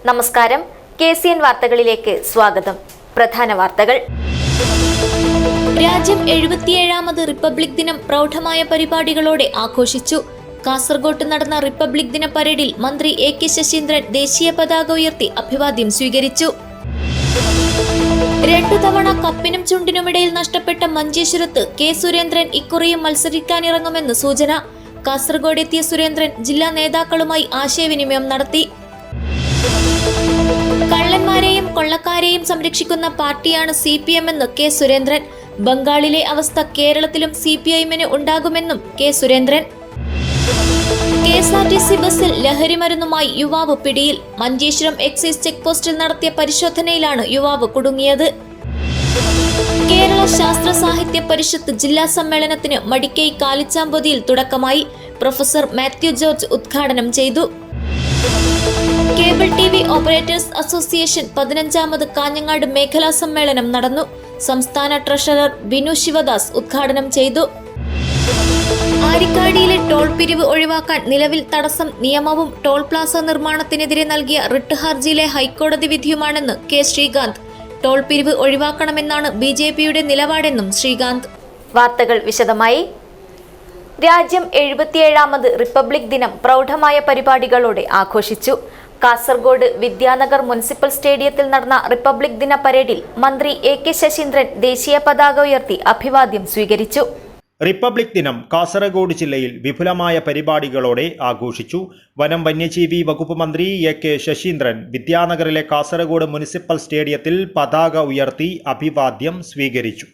നമസ്കാരം. KCN വാർത്തകളിലേക്ക് സ്വാഗതം. പ്രധാന വാർത്തകൾ. രാജ്യം 77ാമത് റിപ്പബ്ലിക് ദിനം പ്രൗഢമായ പരിപാടികളോടെ ആഘോഷിച്ചു. കാസർഗോട്ട് നടന്ന റിപ്പബ്ലിക് ദിന പരേഡിൽ മന്ത്രി AK ശശീന്ദ്രൻ ദേശീയ പതാക ഉയർത്തി അഭിവാദ്യം സ്വീകരിച്ചു. 2 തവണ കപ്പിനും ചുണ്ടിനുമിടയിൽ നഷ്ടപ്പെട്ട മഞ്ചേശ്വരത്ത് K സുരേന്ദ്രൻ ഇക്കുറിയും മത്സരിക്കാനിറങ്ങുമെന്ന് സൂചന. കാസർഗോഡ് എത്തിയ സുരേന്ദ്രൻ ജില്ലാ നേതാക്കളുമായി ആശയവിനിമയം നടത്തി. കള്ളന്മാരെയും കൊള്ളക്കാരെയും സംരക്ഷിക്കുന്ന പാർട്ടിയാണ് CPM എന്ന് K സുരേന്ദ്രൻ. ബംഗാളിലെ അവസ്ഥ കേരളത്തിലും CPIM-ന് ഉണ്ടാകുമെന്നും K സുരേന്ദ്രൻ. KSRTC ബസ്സിൽ ലഹരിമരുന്നുമായി യുവാവ് പിടിയിൽ. മഞ്ചേശ്വരം എക്സൈസ് ചെക്ക് പോസ്റ്റിൽ നടത്തിയ പരിശോധനയിലാണ് യുവാവ് കുടുങ്ങിയത്. കേരള ശാസ്ത്ര സാഹിത്യ പരിഷത്ത് ജില്ലാ സമ്മേളനത്തിന് മടിക്കൈ കാലിച്ചാമ്പൊതിയിൽ തുടക്കമായി. പ്രൊഫസർ മാത്യു ജോർജ് ഉദ്ഘാടനം ചെയ്തു. കേബിൾ TV ഓപ്പറേറ്റേഴ്സ് അസോസിയേഷൻ 15ാമത് കാഞ്ഞങ്ങാട് മേഖലാ സമ്മേളനം നടന്നു. സംസ്ഥാന ട്രഷറർ ബിനു ശിവദാസ് ഉദ്ഘാടനം ചെയ്തു. ആരിക്കാടിയിലെ ടോൾ പിരിവ് ഒഴിവാക്കാൻ നിലവിൽ തടസ്സം നിയമവും ടോൾ പ്ലാസ നിർമ്മാണത്തിനെതിരെ നൽകിയ റിട്ട് ഹർജിയിലെ ഹൈക്കോടതി വിധിയുമാണെന്ന് K ശ്രീകാന്ത്. ടോൾ പിരിവ് ഒഴിവാക്കണമെന്നാണ് BJP-യുടെ നിലപാടെന്നും ശ്രീകാന്ത്. വാർത്തകൾ വിശദമായി. രാജ്യം 77ാമത് റിപ്പബ്ലിക് ദിനം പ്രൗഢമായ പരിപാടികളോടെ ആഘോഷിച്ചു. കാസർഗോഡ് വിദ്യാനഗർ മുനിസിപ്പൽ സ്റ്റേഡിയത്തിൽ നടന്ന റിപ്പബ്ലിക് ദിന പരേഡിൽ മന്ത്രി AK ശശീന്ദ്രൻ ദേശീയ പതാക ഉയർത്തി അഭിവാദ്യം സ്വീകരിച്ചു. റിപ്പബ്ലിക് ദിനം കാസർഗോഡ് ജില്ലയിൽ വിപുലമായ പരിപാടികളോടെ ആഘോഷിച്ചു. വനം വന്യജീവി വകുപ്പ് മന്ത്രി AK ശശീന്ദ്രൻ വിദ്യാനഗറിലെ കാസർഗോഡ് മുനിസിപ്പൽ സ്റ്റേഡിയത്തിൽ പതാക ഉയർത്തി അഭിവാദ്യം സ്വീകരിച്ചു.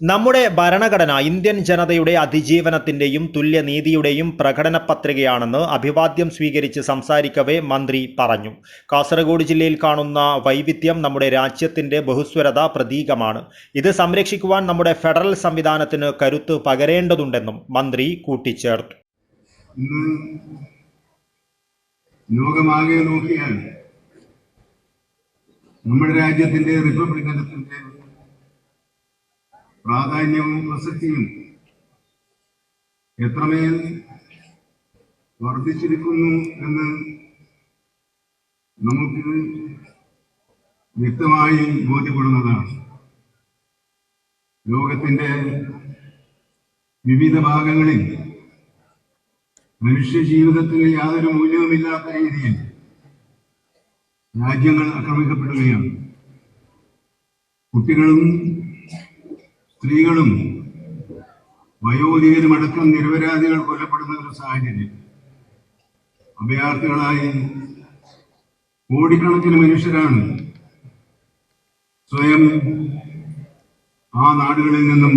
നമ്മുടെ ഭരണഘടന ഇന്ത്യൻ ജനതയുടെ അതിജീവനത്തിന്റെയും തുല്യനീതിയുടെയും പ്രകടന പത്രികയാണെന്ന് അഭിവാദ്യം സ്വീകരിച്ച് സംസാരിക്കവേ മന്ത്രി പറഞ്ഞു. കാസർഗോഡ് ജില്ലയിൽ കാണുന്ന വൈവിധ്യം നമ്മുടെ രാജ്യത്തിന്റെ ബഹുസ്വരത പ്രതീകമാണ്. ഇത് സംരക്ഷിക്കുവാൻ നമ്മുടെ ഫെഡറൽ സംവിധാനത്തിന് കരുത്ത് പകരേണ്ടതുണ്ടെന്നും മന്ത്രി കൂട്ടിച്ചേർത്തു. ലോകമാകെ നോക്കിയാൽ നമ്മുടെ രാജ്യത്തിന്റെ റിപ്പബ്ലിക് ദിനത്തിന്റെ പ്രാധാന്യവും പ്രസക്തിയും എത്രമേൽ വർദ്ധിച്ചിരിക്കുന്നു എന്ന് നമുക്ക് വ്യക്തമായി ബോധ്യപ്പെടുന്നതാണ്. ലോകത്തിന്റെ വിവിധ ഭാഗങ്ങളിൽ മനുഷ്യ ജീവിതത്തിന് യാതൊരു മൂല്യവുമില്ലാത്ത രീതിയിൽ രാജ്യങ്ങൾ ആക്രമിക്കപ്പെടുകയാണ്. കുട്ടികളും സ്ത്രീകളും വയോധികരുമടക്കം നിരപരാധികൾ കൊല്ലപ്പെടുന്ന ഒരു സാഹചര്യം. അഭയാർത്ഥികളായി കോടിക്കണക്കിന് മനുഷ്യരാണ് സ്വയം ആ നാടുകളിൽ നിന്നും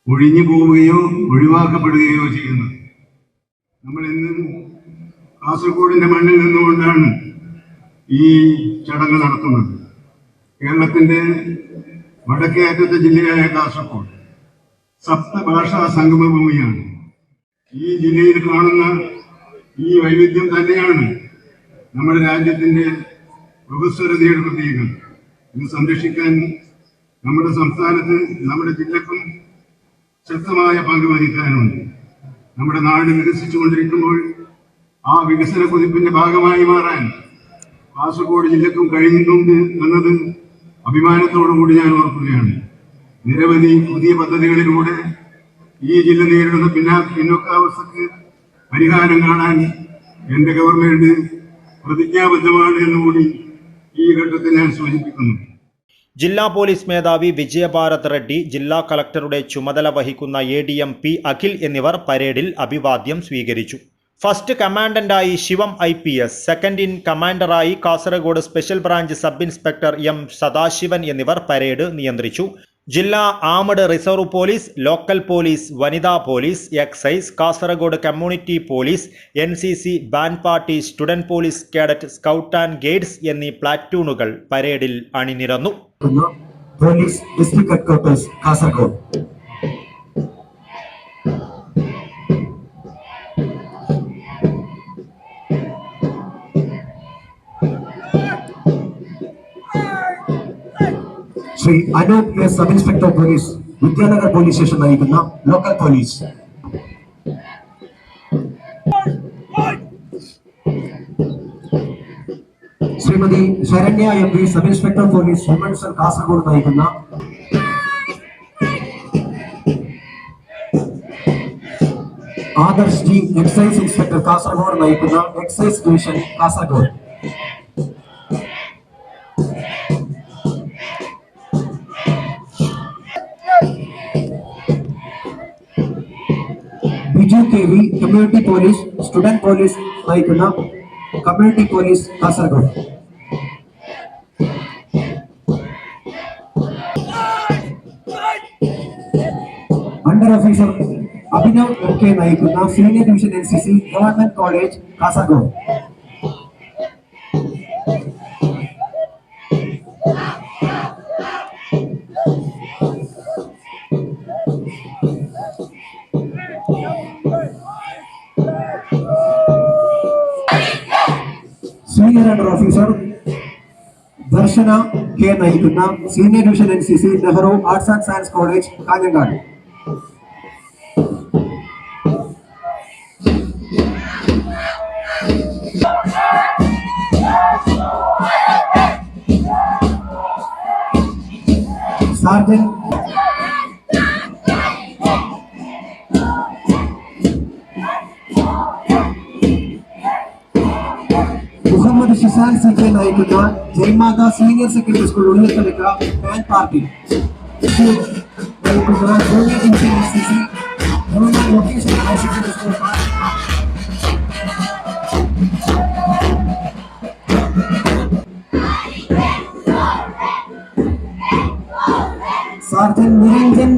ഒഴിഞ്ഞു പോവുകയോ ഒഴിവാക്കപ്പെടുകയോ ചെയ്യുന്നത്. നമ്മൾ ഇന്ന് കാസർഗോഡിന്റെ മണ്ണിൽ നിന്നുകൊണ്ടാണ് ഈ ചടങ്ങ് നടത്തുന്നത്. കേരളത്തിന്റെ വടക്കേ അറ്റത്തെ ജില്ലയായ കാസർഗോഡ് സപ്തഭാഷാ സംഗമഭൂമിയാണ്. ഈ ജില്ലയിൽ കാണുന്ന ഈ വൈവിധ്യം തന്നെയാണ് നമ്മുടെ രാജ്യത്തിന്റെ ബഹുസ്വരതയുടെ പ്രതീകം. ഇത് സംരക്ഷിക്കാൻ നമ്മുടെ സംസ്ഥാനത്ത് നമ്മുടെ ജില്ലക്കും ശക്തമായ പങ്ക് വഹിക്കാനുണ്ട്. നമ്മുടെ നാട് വികസിച്ചുകൊണ്ടിരിക്കുമ്പോൾ ആ വികസന കുതിപ്പിന്റെ ഭാഗമായി മാറാൻ കാസർഗോഡ് ജില്ലക്കും കഴിയുന്നുണ്ട് എന്നത് അഭിമാനത്തോടുകൂടി ഞാൻ ഓർക്കുകയാണ്. നിരവധി പുതിയ പദ്ധതികളിലൂടെ ഈ ജില്ല നേരിടുന്ന പിന്നോക്കാവസ്ഥക്ക് പരിഹാരം കാണാൻ എന്റെ ഗവൺമെന്റ് പ്രതിജ്ഞാബദ്ധമാണ് എന്നുകൂടി ഈ ഘട്ടത്തിൽ ഞാൻ സൂചിപ്പിക്കുന്നു. ജില്ലാ പോലീസ് മേധാവി വിജയഭാരത് റെഡ്ഡി, ജില്ലാ കളക്ടറുടെ ചുമതല വഹിക്കുന്ന ADM P അഖിൽ എന്നിവർ പരേഡിൽ അഭിവാദ്യം സ്വീകരിച്ചു. ഫസ്റ്റ് കമാൻഡന്റായി ശിവം IPS, സെക്കൻഡ് ഇൻ കമാൻഡറായി Kasaragod special branch sub inspector M Sadasivan എന്നിവർ പരേഡ് നിയന്ത്രിച്ചു. ജില്ലാ armed reserve police, local police, വനിതാ police, excise, Kasaragod community police, NCC, band party, student police cadet, scout and guides എന്നീ പ്ലാറ്റൂണുകൾ പരേഡിൽ അണിനിരന്നു. Police district headquarters Kasaragod. Shri Anoop K sub inspector police, Vidyanagar police station നയിക്കുന്ന local police. Shrimati Saranya MP sub inspector police women's Kasaragod നയിക്കുന്ന Adarsh ji excise inspector Kasaragod നയിക്കുന്ന excise division Kasaragod. Biju KV community police, student police നയിക്കുന്ന community police Kasaragod. Under officer Abhinav MK നയിക്കുന്ന senior division NCC government college Kasaragod. Senior under officer Darshana K നയിക്കുന്ന senior division NCC Nehru arts and science college Kanhangad. Sergeant Muhammad Shizan CK നയിക്കുന്ന Jaymata senior secondary school ഉള്ളിത്തലക്ക band party നയിക്കുന്ന junior division NCC vocational higher secondary school. Sergeant Niranjan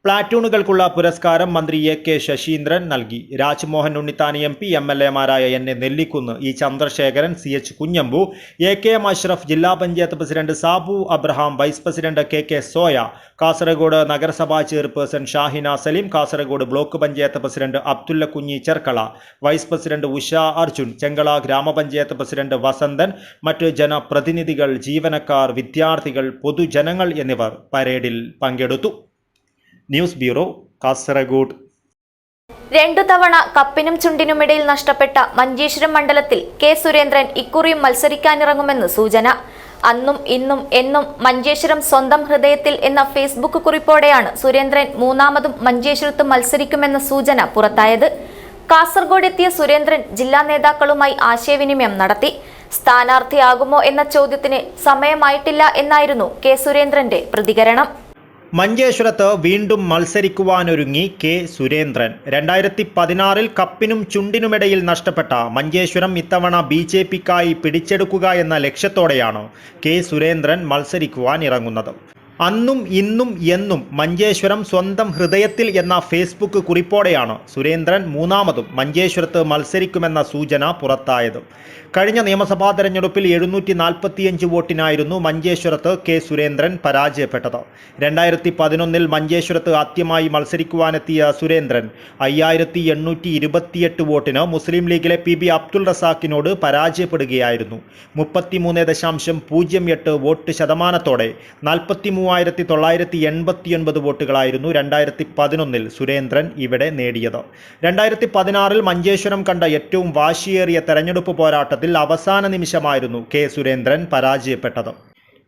പ്ലാറ്റൂണുകൾക്കുള്ള പുരസ്കാരം മന്ത്രി AK Saseendran നൽകി. Rajmohan Unnithan MP, MLA-മാരായ NA Nellikunnu, E Chandrasekharan, CH Kunhambu, AKM Ashraf, ജില്ലാ panchayat president Sabu Abraham, vice president KK Soya, Kasaragod നഗരസഭാ chairperson Shahina Saleem, Kasaragod block panchayat president Abdulla Kunhi Cherkala, vice president Usha Arjun, Chengala ഗ്രാമപഞ്ചായത്ത് പ്രസിഡന്റ് വസന്തൻ, മറ്റ് ജനപ്രതിനിധികൾ, ജീവനക്കാർ, വിദ്യാർത്ഥികൾ, പൊതുജനങ്ങൾ എന്നിവർ പരേഡിൽ പങ്കെടുത്തു. News bureau, Kasaragod. 2 തവണ കപ്പിനും ചുണ്ടിനുമിടയിൽ നഷ്ടപ്പെട്ട മഞ്ചേശ്വരം മണ്ഡലത്തിൽ K സുരേന്ദ്രൻ ഇക്കുറിയും മത്സരിക്കാനിറങ്ങുമെന്ന് സൂചന. അന്നും ഇന്നും എന്നും മഞ്ചേശ്വരം സ്വന്തം ഹൃദയത്തിൽ എന്ന ഫേസ്ബുക്ക് കുറിപ്പോടെയാണ് സുരേന്ദ്രൻ മൂന്നാമതും മഞ്ചേശ്വരത്ത് മത്സരിക്കുമെന്ന സൂചന പുറത്തായത്. കാസർഗോഡ് എത്തിയ സുരേന്ദ്രൻ ജില്ലാ നേതാക്കളുമായി ആശയവിനിമയം നടത്തി. സ്ഥാനാർത്ഥിയാകുമോ എന്ന ചോദ്യത്തിന് സമയമായിട്ടില്ല എന്നായിരുന്നു K സുരേന്ദ്രന്റെ പ്രതികരണം. മഞ്ചേശ്വരത്ത് വീണ്ടും മത്സരിക്കുവാനൊരുങ്ങി K സുരേന്ദ്രൻ. 2016 കപ്പിനും ചുണ്ടിനുമിടയിൽ നഷ്ടപ്പെട്ട മഞ്ചേശ്വരം ഇത്തവണ BJPക്കായി പിടിച്ചെടുക്കുക എന്ന ലക്ഷ്യത്തോടെയാണ് K സുരേന്ദ്രൻ മത്സരിക്കുവാൻ ഇറങ്ങുന്നത്. അന്നും ഇന്നും എന്നും മഞ്ചേശ്വരം സ്വന്തം ഹൃദയത്തിൽ എന്ന ഫേസ്ബുക്ക് കുറിപ്പോടെയാണ് സുരേന്ദ്രൻ മൂന്നാമതും മഞ്ചേശ്വരത്ത് മത്സരിക്കുമെന്ന സൂചന പുറത്തായത്. കഴിഞ്ഞ നിയമസഭാ തെരഞ്ഞെടുപ്പിൽ 745 വോട്ടിനായിരുന്നു മഞ്ചേശ്വരത്ത് K സുരേന്ദ്രൻ പരാജയപ്പെട്ടത്. 2011 മഞ്ചേശ്വരത്ത് ആദ്യമായി മത്സരിക്കുവാനെത്തിയ സുരേന്ദ്രൻ 5828 വോട്ടിന് മുസ്ലിം ലീഗിലെ PB അബ്ദുൾ റസാഖിനോട് പരാജയപ്പെടുകയായിരുന്നു. 33.08 വോട്ട് ശതമാനത്തോടെ 43,989 വോട്ടുകളായിരുന്നു 2011 സുരേന്ദ്രൻ ഇവിടെ നേടിയത്. 2016 മഞ്ചേശ്വരം കണ്ട ഏറ്റവും വാശിയേറിയ തെരഞ്ഞെടുപ്പ് പോരാട്ടത്തിൽ അവസാന നിമിഷമായിരുന്നു K സുരേന്ദ്രൻ പരാജയപ്പെട്ടത്.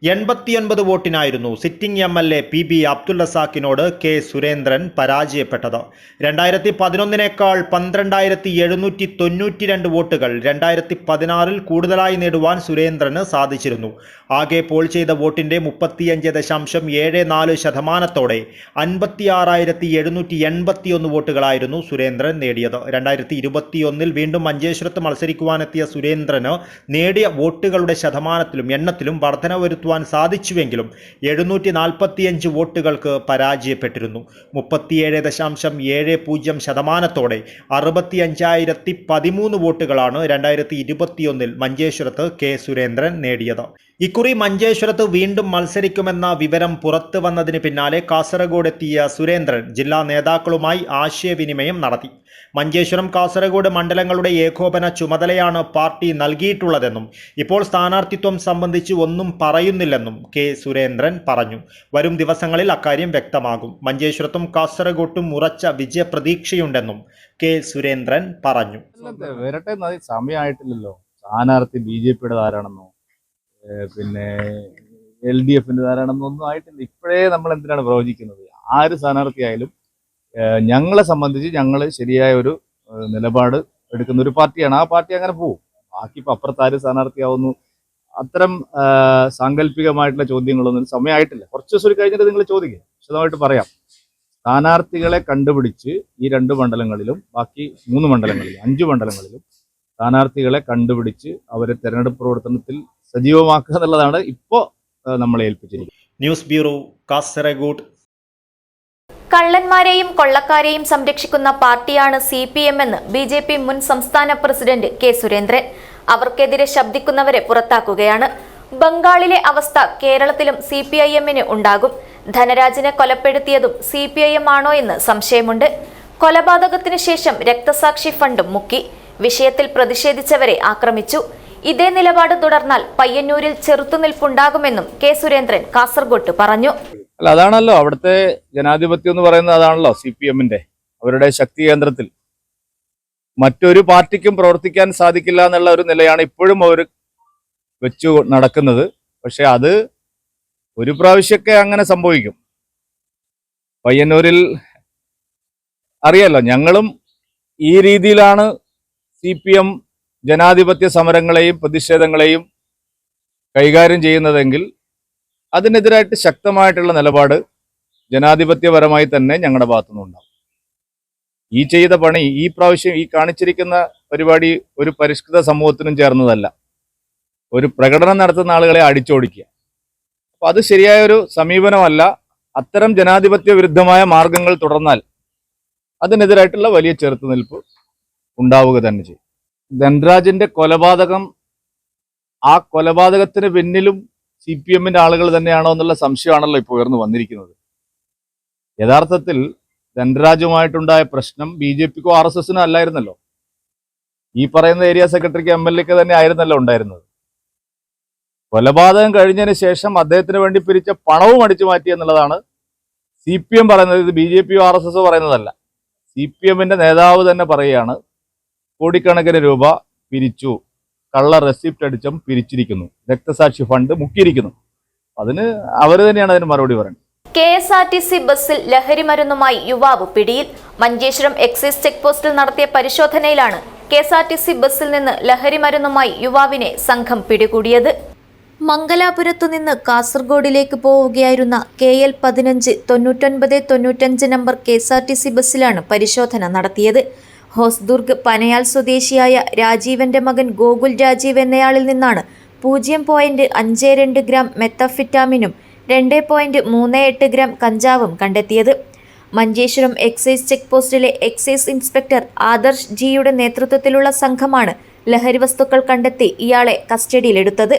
89 വോട്ടിനായിരുന്നു സിറ്റിംഗ് MLA PB അബ്ദുൽ റസാഖിനോട് കെ സുരേന്ദ്രൻ പരാജയപ്പെട്ടത്. 2011 12,792 വോട്ടുകൾ 2016 കൂടുതലായി നേടുവാൻ സുരേന്ദ്രന് സാധിച്ചിരുന്നു. ആകെ പോൾ ചെയ്ത വോട്ടിന്റെ 35.74% 56,781 വോട്ടുകളായിരുന്നു സുരേന്ദ്രൻ നേടിയത്. 2021 വീണ്ടും മഞ്ചേശ്വരത്ത് മത്സരിക്കുവാനെത്തിയ സുരേന്ദ്രന് നേടിയ വോട്ടുകളുടെ ശതമാനത്തിലും എണ്ണത്തിലും വർധന വരുത്തുവാൻ സാധിച്ചുവെങ്കിലും 745 വോട്ടുകൾക്ക് പരാജയപ്പെട്ടിരുന്നു. 37.70% 65,013 വോട്ടുകളാണ് 2021 മഞ്ചേശ്വരത്ത് കെ സുരേന്ദ്രൻ നേടിയത്. ഇക്കുറി മഞ്ചേശ്വരത്ത് വീണ്ടും മത്സരിക്കുമെന്ന വിവരം പുറത്തു വന്നതിന് പിന്നാലെ കാസർഗോഡ് എത്തിയ സുരേന്ദ്രൻ ജില്ലാ നേതാക്കളുമായി ആശയവിനിമയം നടത്തി. മഞ്ചേശ്വരം കാസർഗോഡ് മണ്ഡലങ്ങളുടെ ഏകോപന ചുമതലയാണ് പാർട്ടി നൽകിയിട്ടുള്ളതെന്നും ഇപ്പോൾ സ്ഥാനാർത്ഥിത്വം സംബന്ധിച്ച് ഒന്നും പറയുന്നില്ലെന്നും കെ സുരേന്ദ്രൻ പറഞ്ഞു. വരും ദിവസങ്ങളിൽ അക്കാര്യം വ്യക്തമാകും. മഞ്ചേശ്വരത്തും കാസർഗോട്ടും ഉറച്ച വിജയപ്രതീക്ഷയുണ്ടെന്നും കെ സുരേന്ദ്രൻ പറഞ്ഞു. വരട്ടെ, സമയമായിട്ടില്ലല്ലോ. സ്ഥാനാർത്ഥി BJPയുടെ ആരാണെന്നോ പിന്നെ LDFന്റെ ആരാണെന്നോ ഒന്നും ആയിട്ടില്ല. ഇപ്പോഴേ നമ്മൾ എന്തിനാണ് പ്രവചിക്കുന്നത്? ആര് സ്ഥാനാർത്ഥിയായാലും ഞങ്ങളെ സംബന്ധിച്ച് ഞങ്ങൾ ശരിയായ ഒരു നിലപാട് എടുക്കുന്ന ഒരു പാർട്ടിയാണ്. ആ പാർട്ടി അങ്ങനെ പോകും. ബാക്കി ഇപ്പം അപ്പുറത്ത് ആര് സ്ഥാനാർത്ഥിയാവുന്നു, അത്തരം സാങ്കല്പികമായിട്ടുള്ള ചോദ്യങ്ങളൊന്നും സമയമായിട്ടില്ല. കുറച്ച് ദിവസം കഴിഞ്ഞിട്ട് നിങ്ങൾ ചോദിക്കുക, വിശദമായിട്ട് പറയാം. സ്ഥാനാർത്ഥികളെ കണ്ടുപിടിച്ച് ഈ 2 മണ്ഡലങ്ങളിലും ബാക്കി 3 മണ്ഡലങ്ങളിലും 5 മണ്ഡലങ്ങളിലും സ്ഥാനാർത്ഥികളെ കണ്ടുപിടിച്ച് അവരെ തെരഞ്ഞെടുപ്പ് പ്രവർത്തനത്തിൽ സജീവമാക്കുക എന്നുള്ളതാണ് ഇപ്പോൾ നമ്മളെ ഏൽപ്പിച്ചിരിക്കുന്നത്. News bureau, Kasaragod. കള്ളന്മാരെയും കൊള്ളക്കാരെയും സംരക്ഷിക്കുന്ന പാർട്ടിയാണ് CPM എന്ന് BJP മുൻ സംസ്ഥാന പ്രസിഡന്റ് കെ സുരേന്ദ്രൻ. അവർക്കെതിരെ ശബ്ദിക്കുന്നവരെ പുറത്താക്കുകയാണ്. ബംഗാളിലെ അവസ്ഥ കേരളത്തിലും CPIMന് ഉണ്ടാകും. ധനരാജിനെ കൊലപ്പെടുത്തിയതും CPIM ആണോ എന്ന് സംശയമുണ്ട്. കൊലപാതകത്തിനു ശേഷം രക്തസാക്ഷി ഫണ്ടും മുക്കി. വിഷയത്തിൽ പ്രതിഷേധിച്ചവരെ ആക്രമിച്ചു. ഇതേ നിലപാട് തുടർന്നാൽ പയ്യന്നൂരിൽ ചെറുത്തുനിൽപ്പുണ്ടാകുമെന്നും കെ സുരേന്ദ്രൻ കാസർഗോഡ് പറഞ്ഞു. അല്ല, അതാണല്ലോ അവിടുത്തെ ജനാധിപത്യം എന്ന് പറയുന്നത്. അതാണല്ലോ CPMന്റെ അവരുടെ ശക്തി കേന്ദ്രത്തിൽ മറ്റൊരു പാർട്ടിക്കും പ്രവർത്തിക്കാൻ സാധിക്കില്ല എന്നുള്ള ഒരു നിലയാണ് ഇപ്പോഴും അവർ വെച്ചു നടക്കുന്നത്. പക്ഷെ അത് ഒരു പ്രാവശ്യമൊക്കെ അങ്ങനെ സംഭവിക്കും. പയ്യന്നൂരിൽ അറിയാലോ, ഞങ്ങളും ഈ രീതിയിലാണ് CPM ജനാധിപത്യ സമരങ്ങളെയും പ്രതിഷേധങ്ങളെയും കൈകാര്യം ചെയ്യുന്നതെങ്കിൽ അതിനെതിരായിട്ട് ശക്തമായിട്ടുള്ള നിലപാട് ജനാധിപത്യപരമായി തന്നെ ഞങ്ങളുടെ ഭാഗത്തുനിന്നുണ്ടാവും. ഈ ചെയ്ത പണി ഈ പ്രാവശ്യം ഈ കാണിച്ചിരിക്കുന്ന പരിപാടി ഒരു പരിഷ്കൃത സമൂഹത്തിനും ചേർന്നതല്ല. ഒരു പ്രകടനം നടത്തുന്ന ആളുകളെ അടിച്ചോടിക്കുക. അപ്പോൾ അത് ശരിയായൊരു സമീപനമല്ല. അത്തരം ജനാധിപത്യ വിരുദ്ധമായ മാർഗങ്ങൾ തുടർന്നാൽ അതിനെതിരായിട്ടുള്ള വലിയ ചെറുത്തുനിൽപ്പ് ഉണ്ടാവുക തന്നെ ചെയ്യും. ധൻരാജിന്റെ കൊലപാതകം, ആ കൊലപാതകത്തിന് പിന്നിലും CPMന്റെ ആളുകൾ തന്നെയാണോ എന്നുള്ള സംശയമാണല്ലോ ഇപ്പോൾ ഉയർന്നു വന്നിരിക്കുന്നത്. യഥാർത്ഥത്തിൽ ധൻരാജുമായിട്ടുണ്ടായ പ്രശ്നം BJPക്കോ RSSനോ അല്ലായിരുന്നല്ലോ. ഈ പറയുന്ന ഏരിയ സെക്രട്ടറിക്ക് MLAക്ക് തന്നെ ആയിരുന്നല്ലോ ഉണ്ടായിരുന്നത്. കൊലപാതകം കഴിഞ്ഞതിന് ശേഷം അദ്ദേഹത്തിന് വേണ്ടി പിരിച്ച പണവും അടിച്ചു മാറ്റി എന്നുള്ളതാണ് CPM പറയുന്നത്. ഇത് BJPയോ RSSോ പറയുന്നതല്ല. CPMന്റെ നേതാവ് തന്നെ പറയുകയാണ്, കോടിക്കണക്കിന് രൂപ പിരിച്ചു, കള്ള റെസിപ്റ്റ് അടിച്ചും പിരിച്ചിരിക്കുന്നു, രക്തസാക്ഷി ഫണ്ട് മുക്കിയിരിക്കുന്നു. അതിന് അവർ തന്നെയാണ് അതിന് മറുപടി പറയുന്നത്. KSRTC ബസ്സിൽ ലഹരി മരുന്നുമായി യുവാവ് പിടിയിൽ. മഞ്ചേശ്വരം എക്സൈസ് ചെക്ക് പോസ്റ്റിൽ നടത്തിയ പരിശോധനയിലാണ് KSRTC ബസ്സിൽ നിന്ന് ലഹരി മരുന്നുമായി യുവാവിനെ സംഘം പിടികൂടിയത്. മംഗലാപുരത്തു നിന്ന് കാസർഗോഡിലേക്ക് പോവുകയായിരുന്ന KL 159995 നമ്പർ KSRTC ബസ്സിലാണ് പരിശോധന നടത്തിയത്. ഹോസ്ദുർഗ് പനയാൽ സ്വദേശിയായ രാജീവന്റെ മകൻ ഗോകുൽ രാജീവ് എന്നയാളിൽ നിന്നാണ് 0.52 ഗ്രാം മെത്തഫിറ്റാമിനും 2.38 ഗ്രാം കഞ്ചാവും കണ്ടെത്തിയത്. മഞ്ചേശ്വരം എക്സൈസ് ചെക്ക് പോസ്റ്റിലെ എക്സൈസ് ഇൻസ്പെക്ടർ ആദർശ് ജിയുടെ നേതൃത്വത്തിലുള്ള സംഘമാണ് ലഹരി വസ്തുക്കൾ കണ്ടെത്തി ഇയാളെ കസ്റ്റഡിയിലെടുത്തത്.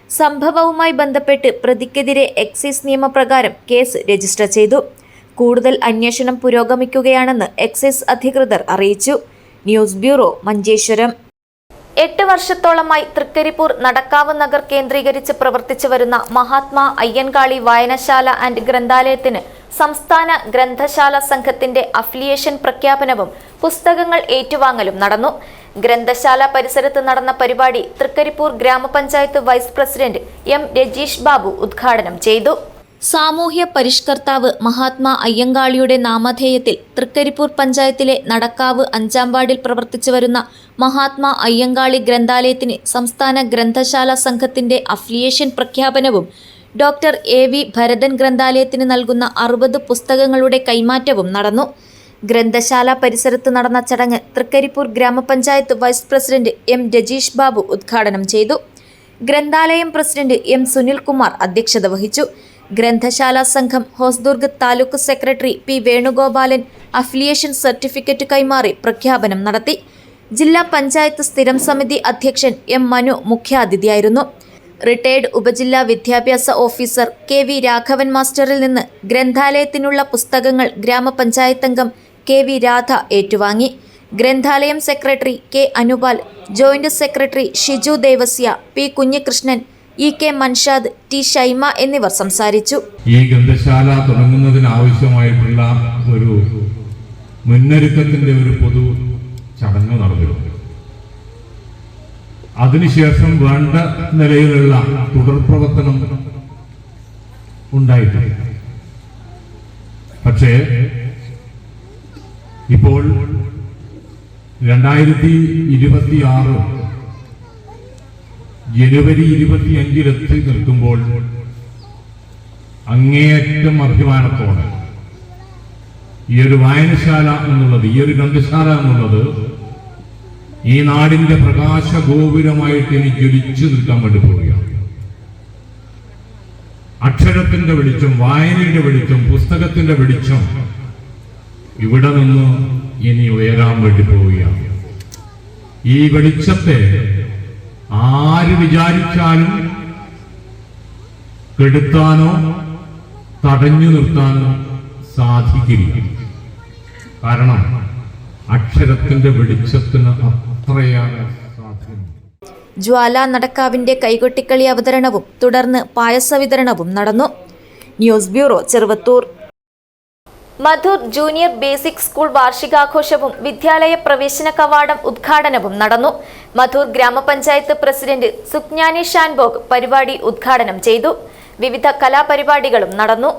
സംഭവവുമായി ബന്ധപ്പെട്ട് പ്രതിക്കെതിരെ എക്സൈസ് നിയമപ്രകാരം കേസ് രജിസ്റ്റർ ചെയ്തു. കൂടുതൽ അന്വേഷണം പുരോഗമിക്കുകയാണെന്ന് എക്സൈസ് അധികൃതർ അറിയിച്ചു. News bureau, Manjeshwaram. 8 വർഷത്തോളമായി തൃക്കരിപ്പൂർ നടക്കാവ് നഗർ കേന്ദ്രീകരിച്ച് പ്രവർത്തിച്ചു വരുന്ന മഹാത്മാ അയ്യൻകാളി വായനശാല ആൻഡ് ഗ്രന്ഥാലയത്തിന് സംസ്ഥാന ഗ്രന്ഥശാല സംഘത്തിന്റെ അഫിലിയേഷൻ പ്രഖ്യാപനവും പുസ്തകങ്ങൾ ഏറ്റുവാങ്ങലും നടന്നു. ഗ്രന്ഥശാല പരിസരത്ത് നടന്ന പരിപാടി Thrikaripur grama panchayat vice president M Rajeesh Babu ഉദ്ഘാടനം ചെയ്തു. സാമൂഹ്യ പരിഷ്കർത്താവ് മഹാത്മാ അയ്യങ്കാളിയുടെ നാമധേയത്തിൽ തൃക്കരിപ്പൂർ പഞ്ചായത്തിലെ നടക്കാവ് 5-ാം വാർഡിൽ പ്രവർത്തിച്ചു വരുന്ന മഹാത്മാ അയ്യങ്കാളി ഗ്രന്ഥാലയത്തിന് സംസ്ഥാന ഗ്രന്ഥശാല സംഘത്തിന്റെ അഫിലിയേഷൻ പ്രഖ്യാപനവും ഡോക്ടർ AV ഭരതൻ ഗ്രന്ഥാലയത്തിന് നൽകുന്ന 60 പുസ്തകങ്ങളുടെ കൈമാറ്റവും നടന്നു. ഗ്രന്ഥശാല പരിസരത്ത് നടന്ന ചടങ്ങ് Thrikaripur grama panchayat vice president M Rajeesh Babu ഉദ്ഘാടനം ചെയ്തു. ഗ്രന്ഥാലയം പ്രസിഡന്റ് എം സുനിൽകുമാർ അധ്യക്ഷത വഹിച്ചു. ഗ്രന്ഥശാല സംഘം Hosdurg taluk secretary P Venugopalan affiliation certificate കൈമാറി പ്രഖ്യാപനം നടത്തി. ജില്ലാ പഞ്ചായത്ത് സ്ഥിരം സമിതി അധ്യക്ഷൻ എം മനു മുഖ്യാതിഥിയായിരുന്നു. റിട്ടയർഡ് ഉപജില്ലാ വിദ്യാഭ്യാസ ഓഫീസർ KV രാഘവൻ മാസ്റ്ററിൽ നിന്ന് ഗ്രന്ഥാലയത്തിനുള്ള പുസ്തകങ്ങൾ ഗ്രാമപഞ്ചായത്ത് അംഗം KV രാധ ഏറ്റുവാങ്ങി. ഗ്രന്ഥാലയം secretary K Anupal, joint secretary Shiju Devasya, P Kunhikrishnan, EK Manshad, T Shaima എന്നിവർ സംസാരിച്ചു. ഈ ഗ്രന്ഥശാല തുടങ്ങുന്നതിനാവശ്യമായിട്ടുള്ള ഒരു മുന്നൊരുക്കത്തിന്റെ ഒരു പൊതു ചടങ്ങ് നടന്നിരുന്നു. അതിനുശേഷം വേണ്ട നിലയിലുള്ള തുടർ പ്രവർത്തനം ഉണ്ടായിട്ടില്ല. പക്ഷേ ഇപ്പോൾ 2026 ജനുവരി 25 നിൽക്കുമ്പോൾ അങ്ങേയറ്റം അഭിമാനത്തോടെ ഈ ഒരു വായനശാല എന്നുള്ളത്, ഈ ഒരു ഗ്രന്ഥശാല എന്നുള്ളത് ഈ നാടിന്റെ പ്രകാശ ഗോപുരമായിട്ട് ഇനി ജ്വലിച്ചു നിൽക്കാൻ വേണ്ടി പോവുകയാണ്. അക്ഷരത്തിന്റെ വെളിച്ചം, വായനയുടെ വെളിച്ചം, പുസ്തകത്തിന്റെ വെളിച്ചം ഇവിടെ നിന്ന് ഇനി ഉയരാൻ വേണ്ടി പോവുകയാണ്. ഈ വെളിച്ചത്തെ ആര് വിചാരിച്ചാലും കെടുത്താനോ തടഞ്ഞു നിർത്താനോ സാധിക്കില്ല. കാരണം അക്ഷരത്തിന്റെ വെളിച്ചത്തിന് അത്രയേറെ സാധ്യത. ജ്വാല നടക്കാവിന്റെ കൈകൊട്ടിക്കളി അവതരണവും തുടർന്ന് പായസ വിതരണവും നടന്നു. News bureau, Cheruvathur. Madhur junior basic school വാർഷികാഘോഷവും വിദ്യാലയ പ്രവേശന കവാടം ഉദ്ഘാടനവും നടന്നു. മധൂർ ഗ്രാമപഞ്ചായത്ത് പ്രസിഡന്റ് സുജ്ഞാനി ഷാൻബോഗ് പരിപാടി ഉദ്ഘാടനം ചെയ്തു. വിവിധ കലാപരിപാടികളും നടന്നു.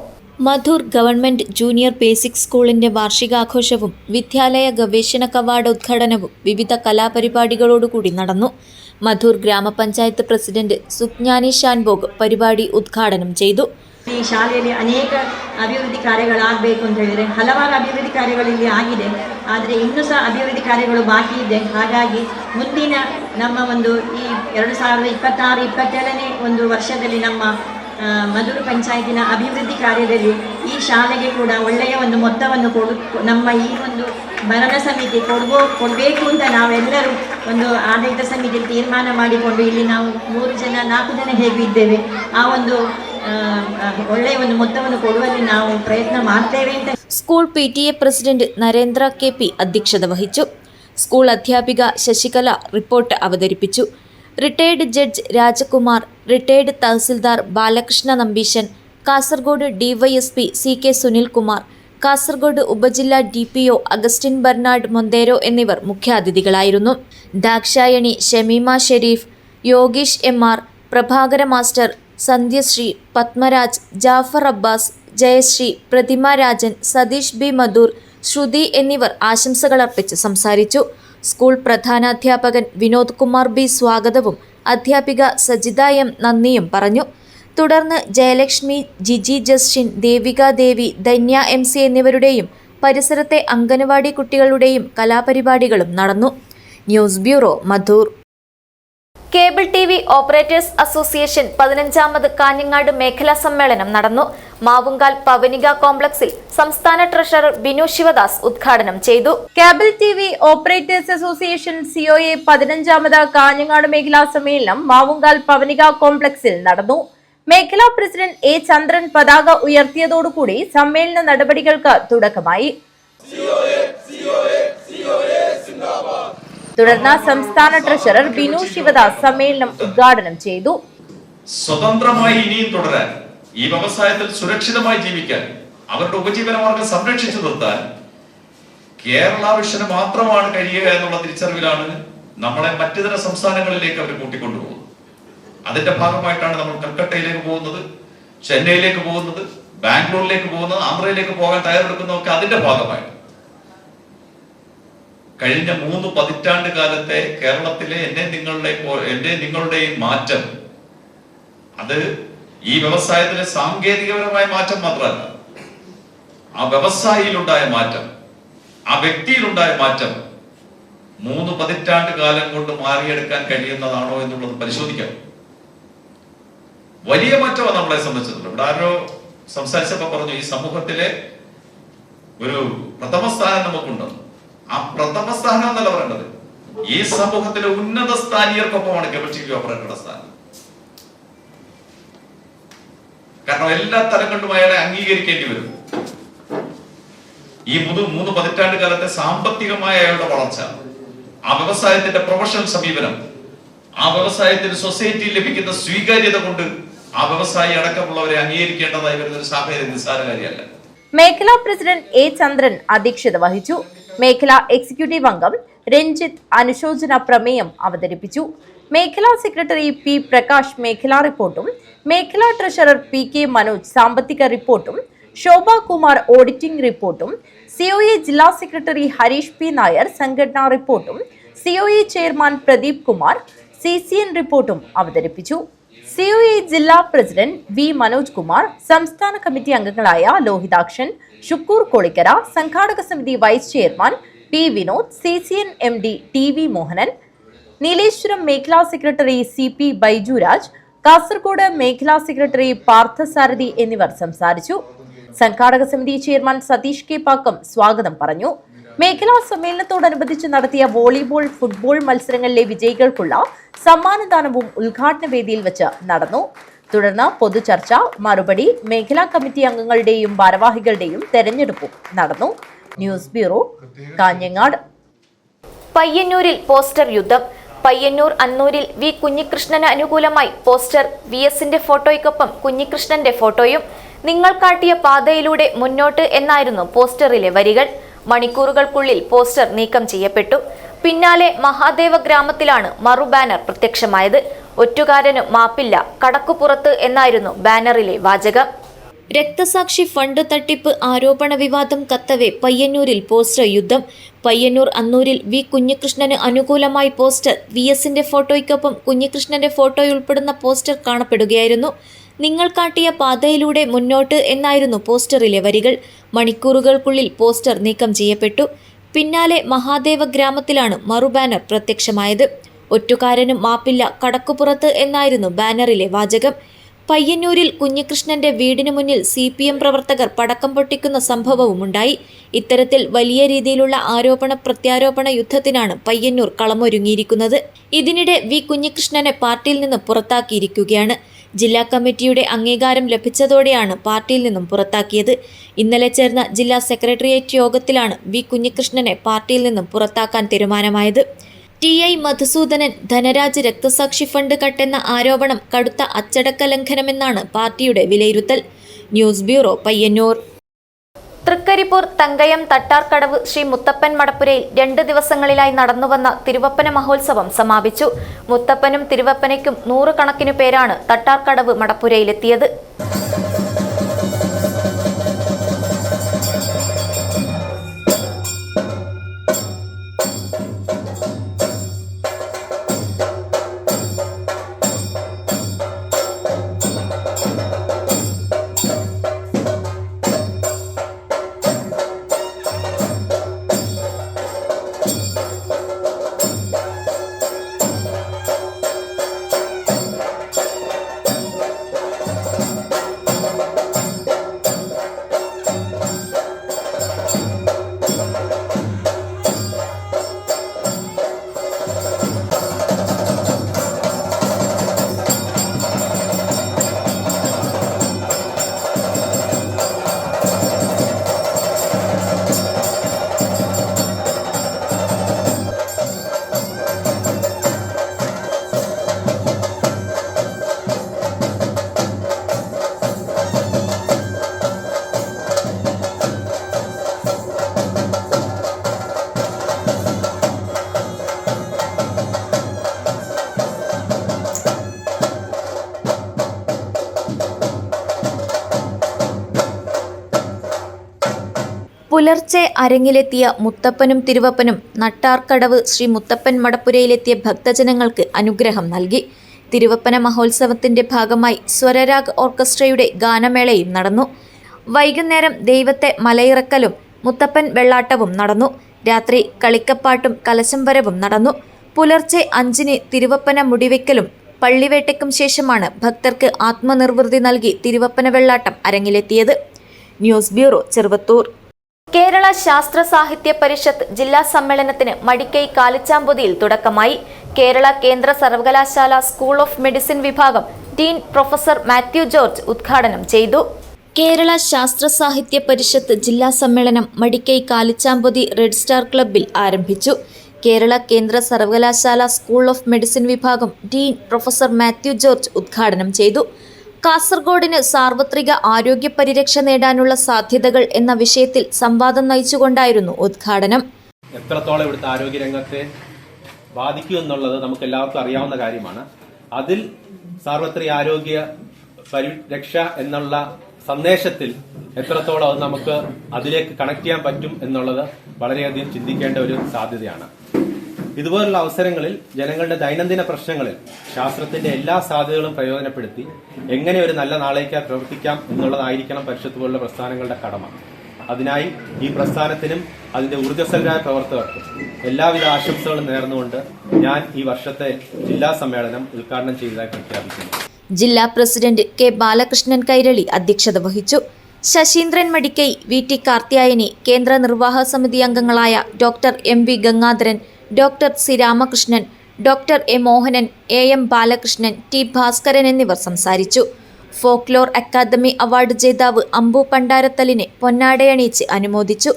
മധൂർ ഗവൺമെന്റ് ജൂനിയർ ബേസിക് സ്കൂളിന്റെ വാർഷികാഘോഷവും വിദ്യാലയ ഗവേഷണ കവാട ഉദ്ഘാടനവും വിവിധ കലാപരിപാടികളോടുകൂടി നടന്നു. മധൂർ ഗ്രാമപഞ്ചായത്ത് പ്രസിഡന്റ് സുജ്ഞാനി ഷാൻബോഗ് പരിപാടി ഉദ്ഘാടനം ചെയ്തു. ಈ ಶಾಲೆಯಲ್ಲಿ ಅನೇಕ ಅಭಿವೃದ್ಧಿ ಕಾರ್ಯಗಳಾಗಬೇಕು ಅಂತ ಹೇಳಿದರೆ ಹಲವಾರು ಅಭಿವೃದ್ಧಿ ಕಾರ್ಯಗಳು ಇಲ್ಲಿ ಆಗಿದೆ. ಆದರೆ ಇನ್ನೂ ಸಹ ಅಭಿವೃದ್ಧಿ ಕಾರ್ಯಗಳು ಬಾಕಿ ಇದೆ. ಹಾಗಾಗಿ ಮುಂದಿನ ನಮ್ಮ ಒಂದು ಈ 2026-27ನೇ ಒಂದು ವರ್ಷದಲ್ಲಿ ನಮ್ಮ ಮಧೂರು ಪಂಚಾಯತಿನ ಅಭಿವೃದ್ಧಿ ಕಾರ್ಯದಲ್ಲಿ ಈ ಶಾಲೆಗೆ ಕೂಡ ಒಳ್ಳೆಯ ಒಂದು ಮೊತ್ತವನ್ನು ನಮ್ಮ ಈ ಒಂದು ಭರಣ ಸಮಿತಿ ಕೊಡಬೇಕು ಅಂತ ನಾವೆಲ್ಲರೂ ಒಂದು ಆಡಳಿತ ಸಮಿತಿಯಲ್ಲಿ ತೀರ್ಮಾನ ಮಾಡಿಕೊಂಡು ಇಲ್ಲಿ ನಾವು 4 ಜನ ಹೇಗೂ ಇದ್ದೇವೆ. ಆ ಒಂದು ಒಳ್ಳೆಯ ಒಂದು ಮೊತ್ತವನ್ನು ಕೊಡುವಲ್ಲಿ ನಾವು ಪ್ರಯತ್ನ ಮಾಡ್ತೇವೆ ಅಂತ. School PTA president Narendra KP അധ്യക്ഷത വഹിച്ചു. സ്കൂൾ അധ്യാപിക ശശികല റിപ്പോർട്ട് അവതരിപ്പിച്ചു. Retired judge Rajakumar, retired tahsildar Balakrishna Nambeesan, Kasaragod DYSP CK Sunilkumar, Kasaragod ഉപജില്ലാ DPO അഗസ്റ്റിൻ ബെർണാഡ് മൊന്തേരോ എന്നിവർ മുഖ്യാതിഥികളായിരുന്നു. Dakshayani, Shameema Sharif, Yogeesh MR, Prabhakara master, Sandhyasree, Padmaraj, Jafar Abbas, Jayasree, Prathima Rajan, Satheesh B Madhur, Shruti എന്നിവർ ആശംസകളർപ്പിച്ച് സംസാരിച്ചു. സ്കൂൾ പ്രധാനാധ്യാപകൻ വിനോദ് കുമാർ B സ്വാഗതവും അധ്യാപിക സജിത M നന്ദിയും പറഞ്ഞു. തുടർന്ന് ജയലക്ഷ്മി, ജിജി ജസ്റ്റിൻ, ദേവിക ദേവി, ധന്യ MC എന്നിവരുടെയും പരിസരത്തെ അംഗനവാടി കുട്ടികളുടെയും കലാപരിപാടികളും നടന്നു. News bureau, Madhur. Cable TV operators association 15ാമത് കാഞ്ഞങ്ങാട് മേഖലാ സമ്മേളനം നടന്നു. മാവുങ്കാൽ പവനിക കോംപ്ലക്സിൽ സംസ്ഥാന ട്രഷറർ ബിനു ശിവദാസ് ഉദ്ഘാടനം ചെയ്തു. Cable TV operators association COA 15ാമത് കാഞ്ഞങ്ങാട് മേഖലാ സമ്മേളനം മാവുങ്കാൽ പവനിക കോംപ്ലക്സിൽ നടന്നു. മേഖലാ പ്രസിഡന്റ് A ചന്ദ്രൻ പതാക ഉയർത്തിയതോടുകൂടി സമ്മേളന നടപടികൾക്ക് തുടക്കമായി. തുടർന്ന് സംസ്ഥാന ട്രഷറർ ബിനു ശിവദാസ് സമ്മേളനം ഉദ്ഘാടനം ചെയ്തു. സ്വതന്ത്രമായി ഇനിയും തുടരാൻ, ഈ വ്യവസായത്തിൽ സുരക്ഷിതമായി ജീവിക്കാൻ, അവരുടെ ഉപജീവനമാർഗം സംരക്ഷിച്ചു നിർത്താൻ കേരള വിഷന് മാത്രമാണ് കഴിയുക എന്നുള്ള തിരിച്ചറിവിലാണ് നമ്മളെ മറ്റിതര സംസ്ഥാനങ്ങളിലേക്ക് അവർ കൂട്ടിക്കൊണ്ടുപോകുന്നത്. അതിന്റെ ഭാഗമായിട്ടാണ് നമ്മൾ കൽക്കട്ടയിലേക്ക് പോകുന്നത്, ചെന്നൈയിലേക്ക് പോകുന്നത്, ബാംഗ്ലൂരിലേക്ക് പോകുന്നത്, ആന്ധ്രയിലേക്ക് പോകാൻ തയ്യാറെടുക്കുന്നതൊക്കെ അതിന്റെ ഭാഗമായിട്ട്. കഴിഞ്ഞ 3 പതിറ്റാണ്ട് കാലത്തെ കേരളത്തിലെ എന്റെ നിങ്ങളുടെയും മാറ്റം, അത് ഈ വ്യവസായത്തിലെ സാങ്കേതികപരമായ മാറ്റം മാത്രമല്ല, ആ വ്യവസായിയിലുണ്ടായ മാറ്റം, ആ വ്യക്തിയിലുണ്ടായ മാറ്റം 3 പതിറ്റാണ്ട് കാലം കൊണ്ട് മാറിയെടുക്കാൻ കഴിയുന്നതാണോ എന്നുള്ളത് പരിശോധിക്കാം. വലിയ മാറ്റമാണ് നമ്മളെ സംബന്ധിച്ചിട്ടുള്ളത്. ഇവിടെ ആരോ സംസാരിച്ചപ്പോ പറഞ്ഞു ഈ സമൂഹത്തിലെ ഒരു പ്രഥമ സ്ഥാനം നമുക്കുണ്ടെന്ന്. ആ പ്രഥമ സ്ഥാനം എന്നല്ല പറയേണ്ടത്, ഈ സമൂഹത്തിലെ ഉന്നത സ്ഥാനീയർക്കൊപ്പമാണ് കേബിൾ ടി വി ഓപ്പറേറ്ററുടെ സ്ഥാനം. കാരണം എല്ലാ തലങ്ങളിലും അയാളെ അംഗീകരിക്കേണ്ടി വരും. ഈ 3 പതിറ്റാണ്ട് കാലത്തെ സാമ്പത്തികമായ അയാളുടെ വളർച്ച, ആ വ്യവസായത്തിന്റെ പ്രൊഫഷണൽ സമീപനം, ആ വ്യവസായത്തിന് സൊസൈറ്റിയിൽ ലഭിക്കുന്ന സ്വീകാര്യത കൊണ്ട് ആ വ്യവസായി അടക്കമുള്ളവരെ അംഗീകരിക്കേണ്ടതായി വരുന്ന ഒരു സാഹചര്യം നിസ്സാര കാര്യമല്ല. മേഖലാ പ്രസിഡന്റ് എ ചന്ദ്രൻ അധ്യക്ഷത വഹിച്ചു. മേഖലാ എക്സിക്യൂട്ടീവ് അംഗം രഞ്ജിത്ത് അനുശോചന പ്രമേയം അവതരിപ്പിച്ചു. മേഖലാ സെക്രട്ടറി പി പ്രകാശ് മേഖലാ റിപ്പോർട്ടും, മേഖലാ ട്രഷറർ പി കെ മനോജ് സാമ്പത്തിക റിപ്പോർട്ടും, ശോഭ കുമാർ ഓഡിറ്റിംഗ് റിപ്പോർട്ടും, സിഒഇ ജില്ലാ സെക്രട്ടറി ഹരീഷ് പി നായർ സംഘടനാ റിപ്പോർട്ടും, COE chairman Pradeep Kumar CCN റിപ്പോർട്ടും അവതരിപ്പിച്ചു. സിഒഇ ജില്ലാ പ്രസിഡന്റ് വി മനോജ് കുമാർ, സംസ്ഥാന കമ്മിറ്റി അംഗങ്ങളായ ലോഹിതാക്ഷൻ, ഷുക്കൂർ കൊളിക്കര, സംഘാടക സമിതി vice chairman T Vinod, CCN MD TV Mohanan, Nileshwaram മേഖലാ സെക്രട്ടറി CP ബൈജുരാജ്, കാസർഗോഡ് മേഖലാ സെക്രട്ടറി പാർത്ഥസാരഥി എന്നിവർ സംസാരിച്ചു. സംഘാടക സമിതി ചെയർമാൻ സതീഷ് കെ പാക്കം സ്വാഗതം പറഞ്ഞു. മേഖലാ സമ്മേളനത്തോടനുബന്ധിച്ച് നടത്തിയ വോളിബോൾ, ഫുട്ബോൾ മത്സരങ്ങളിലെ വിജയികൾക്കുള്ള സമ്മാനദാനവും ഉദ്ഘാടന വേദിയിൽ വെച്ച് നടന്നു. തുടർന്ന് പൊതുചർച്ച, മറുപടി, മേഖലാ കമ്മിറ്റി അംഗങ്ങളുടെയും ഭാരവാഹികളുടെയും തെരഞ്ഞെടുപ്പും നടന്നു. News bureau, Kanhangad. പയ്യന്നൂരിൽ പോസ്റ്റർ യുദ്ധം. പയ്യന്നൂർ അന്നൂരിൽ വി കുഞ്ഞികൃഷ്ണന് അനുകൂലമായി പോസ്റ്റർ. VSന്റെ ഫോട്ടോയ്ക്കൊപ്പം കുഞ്ഞികൃഷ്ണന്റെ ഫോട്ടോയും. നിങ്ങൾ കാട്ടിയ പാതയിലൂടെ മുന്നോട്ട് എന്നായിരുന്നു പോസ്റ്ററിലെ വരികൾ. മണിക്കൂറുകൾക്കുള്ളിൽ പോസ്റ്റർ നീക്കം ചെയ്യപ്പെട്ടു. പിന്നാലെ മഹാദേവ ഗ്രാമത്തിലാണ് മറു ബാനർ പ്രത്യക്ഷമായത്. ഒറ്റുകാരന് മാപ്പില്ല, കടക്കുപുറത്ത് എന്നായിരുന്നു ബാനറിലെ വാചകം. രക്തസാക്ഷി ഫണ്ട് തട്ടിപ്പ് ആരോപണ വിവാദം കത്തവെ പയ്യന്നൂരിൽ പോസ്റ്റർ യുദ്ധം. പയ്യന്നൂർ അന്നൂരിൽ വി കുഞ്ഞികൃഷ്ണന് അനുകൂലമായി പോസ്റ്റർ. VSന്റെ ഫോട്ടോയ്ക്കൊപ്പം കുഞ്ഞികൃഷ്ണന്റെ ഫോട്ടോയുൾപ്പെടുന്ന പോസ്റ്റർ കാണപ്പെടുകയായിരുന്നു. നിങ്ങൾ കാട്ടിയ പാതയിലൂടെ മുന്നോട്ട് എന്നായിരുന്നു പോസ്റ്ററിലെ വരികൾ. മണിക്കൂറുകൾക്കുള്ളിൽ പോസ്റ്റർ നീക്കം ചെയ്യപ്പെട്ടു. പിന്നാലെ മഹാദേവ ഗ്രാമത്തിലാണ് മറു ബാനർ പ്രത്യക്ഷമായത്. ഒറ്റുകാരനും മാപ്പില്ല, കടക്കുപുറത്ത് എന്നായിരുന്നു ബാനറിലെ വാചകം. പയ്യന്നൂരിൽ കുഞ്ഞികൃഷ്ണന്റെ വീടിനു മുന്നിൽ CPM പ്രവർത്തകർ പടക്കം പൊട്ടിക്കുന്ന സംഭവവുമുണ്ടായി. ഇത്തരത്തിൽ വലിയ രീതിയിലുള്ള ആരോപണ പ്രത്യാരോപണ യുദ്ധത്തിനാണ് പയ്യന്നൂർ കളമൊരുങ്ങിയിരിക്കുന്നത്. ഇതിനിടെ വി കുഞ്ഞികൃഷ്ണനെ പാർട്ടിയിൽ നിന്ന് പുറത്താക്കിയിരിക്കുകയാണ്. ജില്ലാ കമ്മിറ്റിയുടെ അംഗീകാരം ലഭിച്ചതോടെയാണ് പാർട്ടിയിൽ നിന്നും പുറത്താക്കിയത്. ഇന്നലെ ചേർന്ന ജില്ലാ സെക്രട്ടേറിയറ്റ് യോഗത്തിലാണ് വി കുഞ്ഞികൃഷ്ണനെ പാർട്ടിയിൽ നിന്നും പുറത്താക്കാൻ തീരുമാനമായത്. TI മധുസൂദനൻ ധനരാജ് രക്തസാക്ഷി ഫണ്ട് കട്ടെന്ന ആരോപണം കടുത്ത അച്ചടക്ക ലംഘനമെന്നാണ് പാർട്ടിയുടെ വിലയിരുത്തൽ. News bureau, Payyanur. തൃക്കരിപ്പൂർ തങ്കയം തട്ടാർക്കടവ് ശ്രീ മുത്തപ്പൻ മടപ്പുരയിൽ 2 ദിവസങ്ങളിലായി നടന്നുവന്ന തിരുവപ്പന മഹോത്സവം സമാപിച്ചു. മുത്തപ്പനും തിരുവപ്പനയ്ക്കും 100 കണക്കിനു പേരാണ് തട്ടാർക്കടവ് മടപ്പുരയിലെത്തിയത്. പുലർച്ചെ അരങ്ങിലെത്തിയ മുത്തപ്പനും തിരുവപ്പനും നട്ടാർക്കടവ് ശ്രീ മുത്തപ്പൻ മടപ്പുരയിലെത്തിയ ഭക്തജനങ്ങൾക്ക് അനുഗ്രഹം നൽകി. തിരുവപ്പന മഹോത്സവത്തിന്റെ ഭാഗമായി സ്വരരാഗ് ഓർക്കസ്ട്രയുടെ ഗാനമേളയും നടന്നു. വൈകുന്നേരം ദൈവത്തെ മലയിറക്കലും മുത്തപ്പൻ വെള്ളാട്ടവും നടന്നു. രാത്രി കളിക്കപ്പാട്ടും കലശം വരവും നടന്നു. പുലർച്ചെ 5-ന് തിരുവപ്പന മുടിവെക്കലും പള്ളിവേട്ടയ്ക്കും ശേഷമാണ് ഭക്തർക്ക് ആത്മനിർവൃതി നൽകി തിരുവപ്പന വെള്ളാട്ടം അരങ്ങിലെത്തിയത്. News bureau, Cheruvathur. കേരള ശാസ്ത്ര സാഹിത്യ പരിഷത്ത് ജില്ലാ സമ്മേളനത്തിന് മടിക്കൈ കാലിച്ചാമ്പൊതിയിൽ തുടക്കമായി. കേരള കേന്ദ്ര സർവകലാശാല സ്കൂൾ ഓഫ് മെഡിസിൻ വിഭാഗം ഡീൻ പ്രൊഫസർ മാത്യു ജോർജ് ഉദ്ഘാടനം ചെയ്തു. കേരള ശാസ്ത്ര സാഹിത്യ പരിഷത്ത് ജില്ലാ സമ്മേളനം മടിക്കൈ കാലിച്ചാമ്പൊതി റെഡ് സ്റ്റാർ ക്ലബ്ബിൽ ആരംഭിച്ചു. കേരള കേന്ദ്ര സർവകലാശാല സ്കൂൾ ഓഫ് മെഡിസിൻ വിഭാഗം ഡീൻ പ്രൊഫസർ മാത്യു ജോർജ് ഉദ്ഘാടനം ചെയ്തു. കാസർഗോഡിന് സാർവത്രിക ആരോഗ്യ പരിരക്ഷ നേടാനുള്ള സാധ്യതകൾ എന്ന വിഷയത്തിൽ സംവാദം നയിച്ചുകൊണ്ടായിരുന്നു ഉദ്ഘാടനം. എത്രത്തോളം ഇവിടുത്തെ ആരോഗ്യരംഗത്തെ ബാധിക്കുമെന്നുള്ളത് നമുക്ക് എല്ലാവർക്കും അറിയാവുന്ന കാര്യമാണ്. അതിൽ സാർവത്രിക ആരോഗ്യ പരിരക്ഷ എന്നുള്ള സന്ദേശത്തിൽ എത്രത്തോളം അത് നമുക്ക് അതിലേക്ക് കണക്ട് ചെയ്യാൻ പറ്റും എന്നുള്ളത് വളരെയധികം ചിന്തിക്കേണ്ട ഒരു സാധ്യതയാണ്. ഇതുപോലുള്ള അവസരങ്ങളിൽ ജനങ്ങളുടെ ദൈനംദിന പ്രശ്നങ്ങളിൽ ശാസ്ത്രത്തിന്റെ എല്ലാ സാധ്യതകളും പ്രയോജനപ്പെടുത്തി എങ്ങനെ ഒരു നല്ല നാളേക്ക് പ്രവർത്തിക്കാം എന്നുള്ളതായിരിക്കണം പരിഷത്ത് പോലുള്ള പ്രസ്ഥാനങ്ങളുടെ കടമ. അതിനായി ഈ പ്രസ്ഥാനത്തിനും അതിന്റെ ഊർജ്ജസ്വലരായ പ്രവർത്തകർക്കും എല്ലാവിധ ആശംസകളും നേർന്നുകൊണ്ട് ഞാൻ ഈ വർഷത്തെ ജില്ലാ സമ്മേളനം ഉദ്ഘാടനം ചെയ്തതായി പ്രഖ്യാപിക്കുന്നു. ജില്ലാ പ്രസിഡന്റ് കെ ബാലകൃഷ്ണൻ കൈരളി അധ്യക്ഷത വഹിച്ചു. ശശീന്ദ്രൻ മടിക്കൈ, വി.ടി. കാർത്യായനി, കേന്ദ്ര നിർവാഹക സമിതി അംഗങ്ങളായ doctor M V. Gangadharan, doctor C. Ramakrishnan, doctor A. Mohanan, A M. Balakrishnan, T. Bhaskaran എന്നിവർ സംസാരിച്ചു. ഫോക്ലോർ അക്കാദമി അവാർഡ് ജേതാവ് അമ്പു പണ്ടാരത്തലിനെ പൊന്നാടയണിയിച്ച് അനുമോദിച്ചു.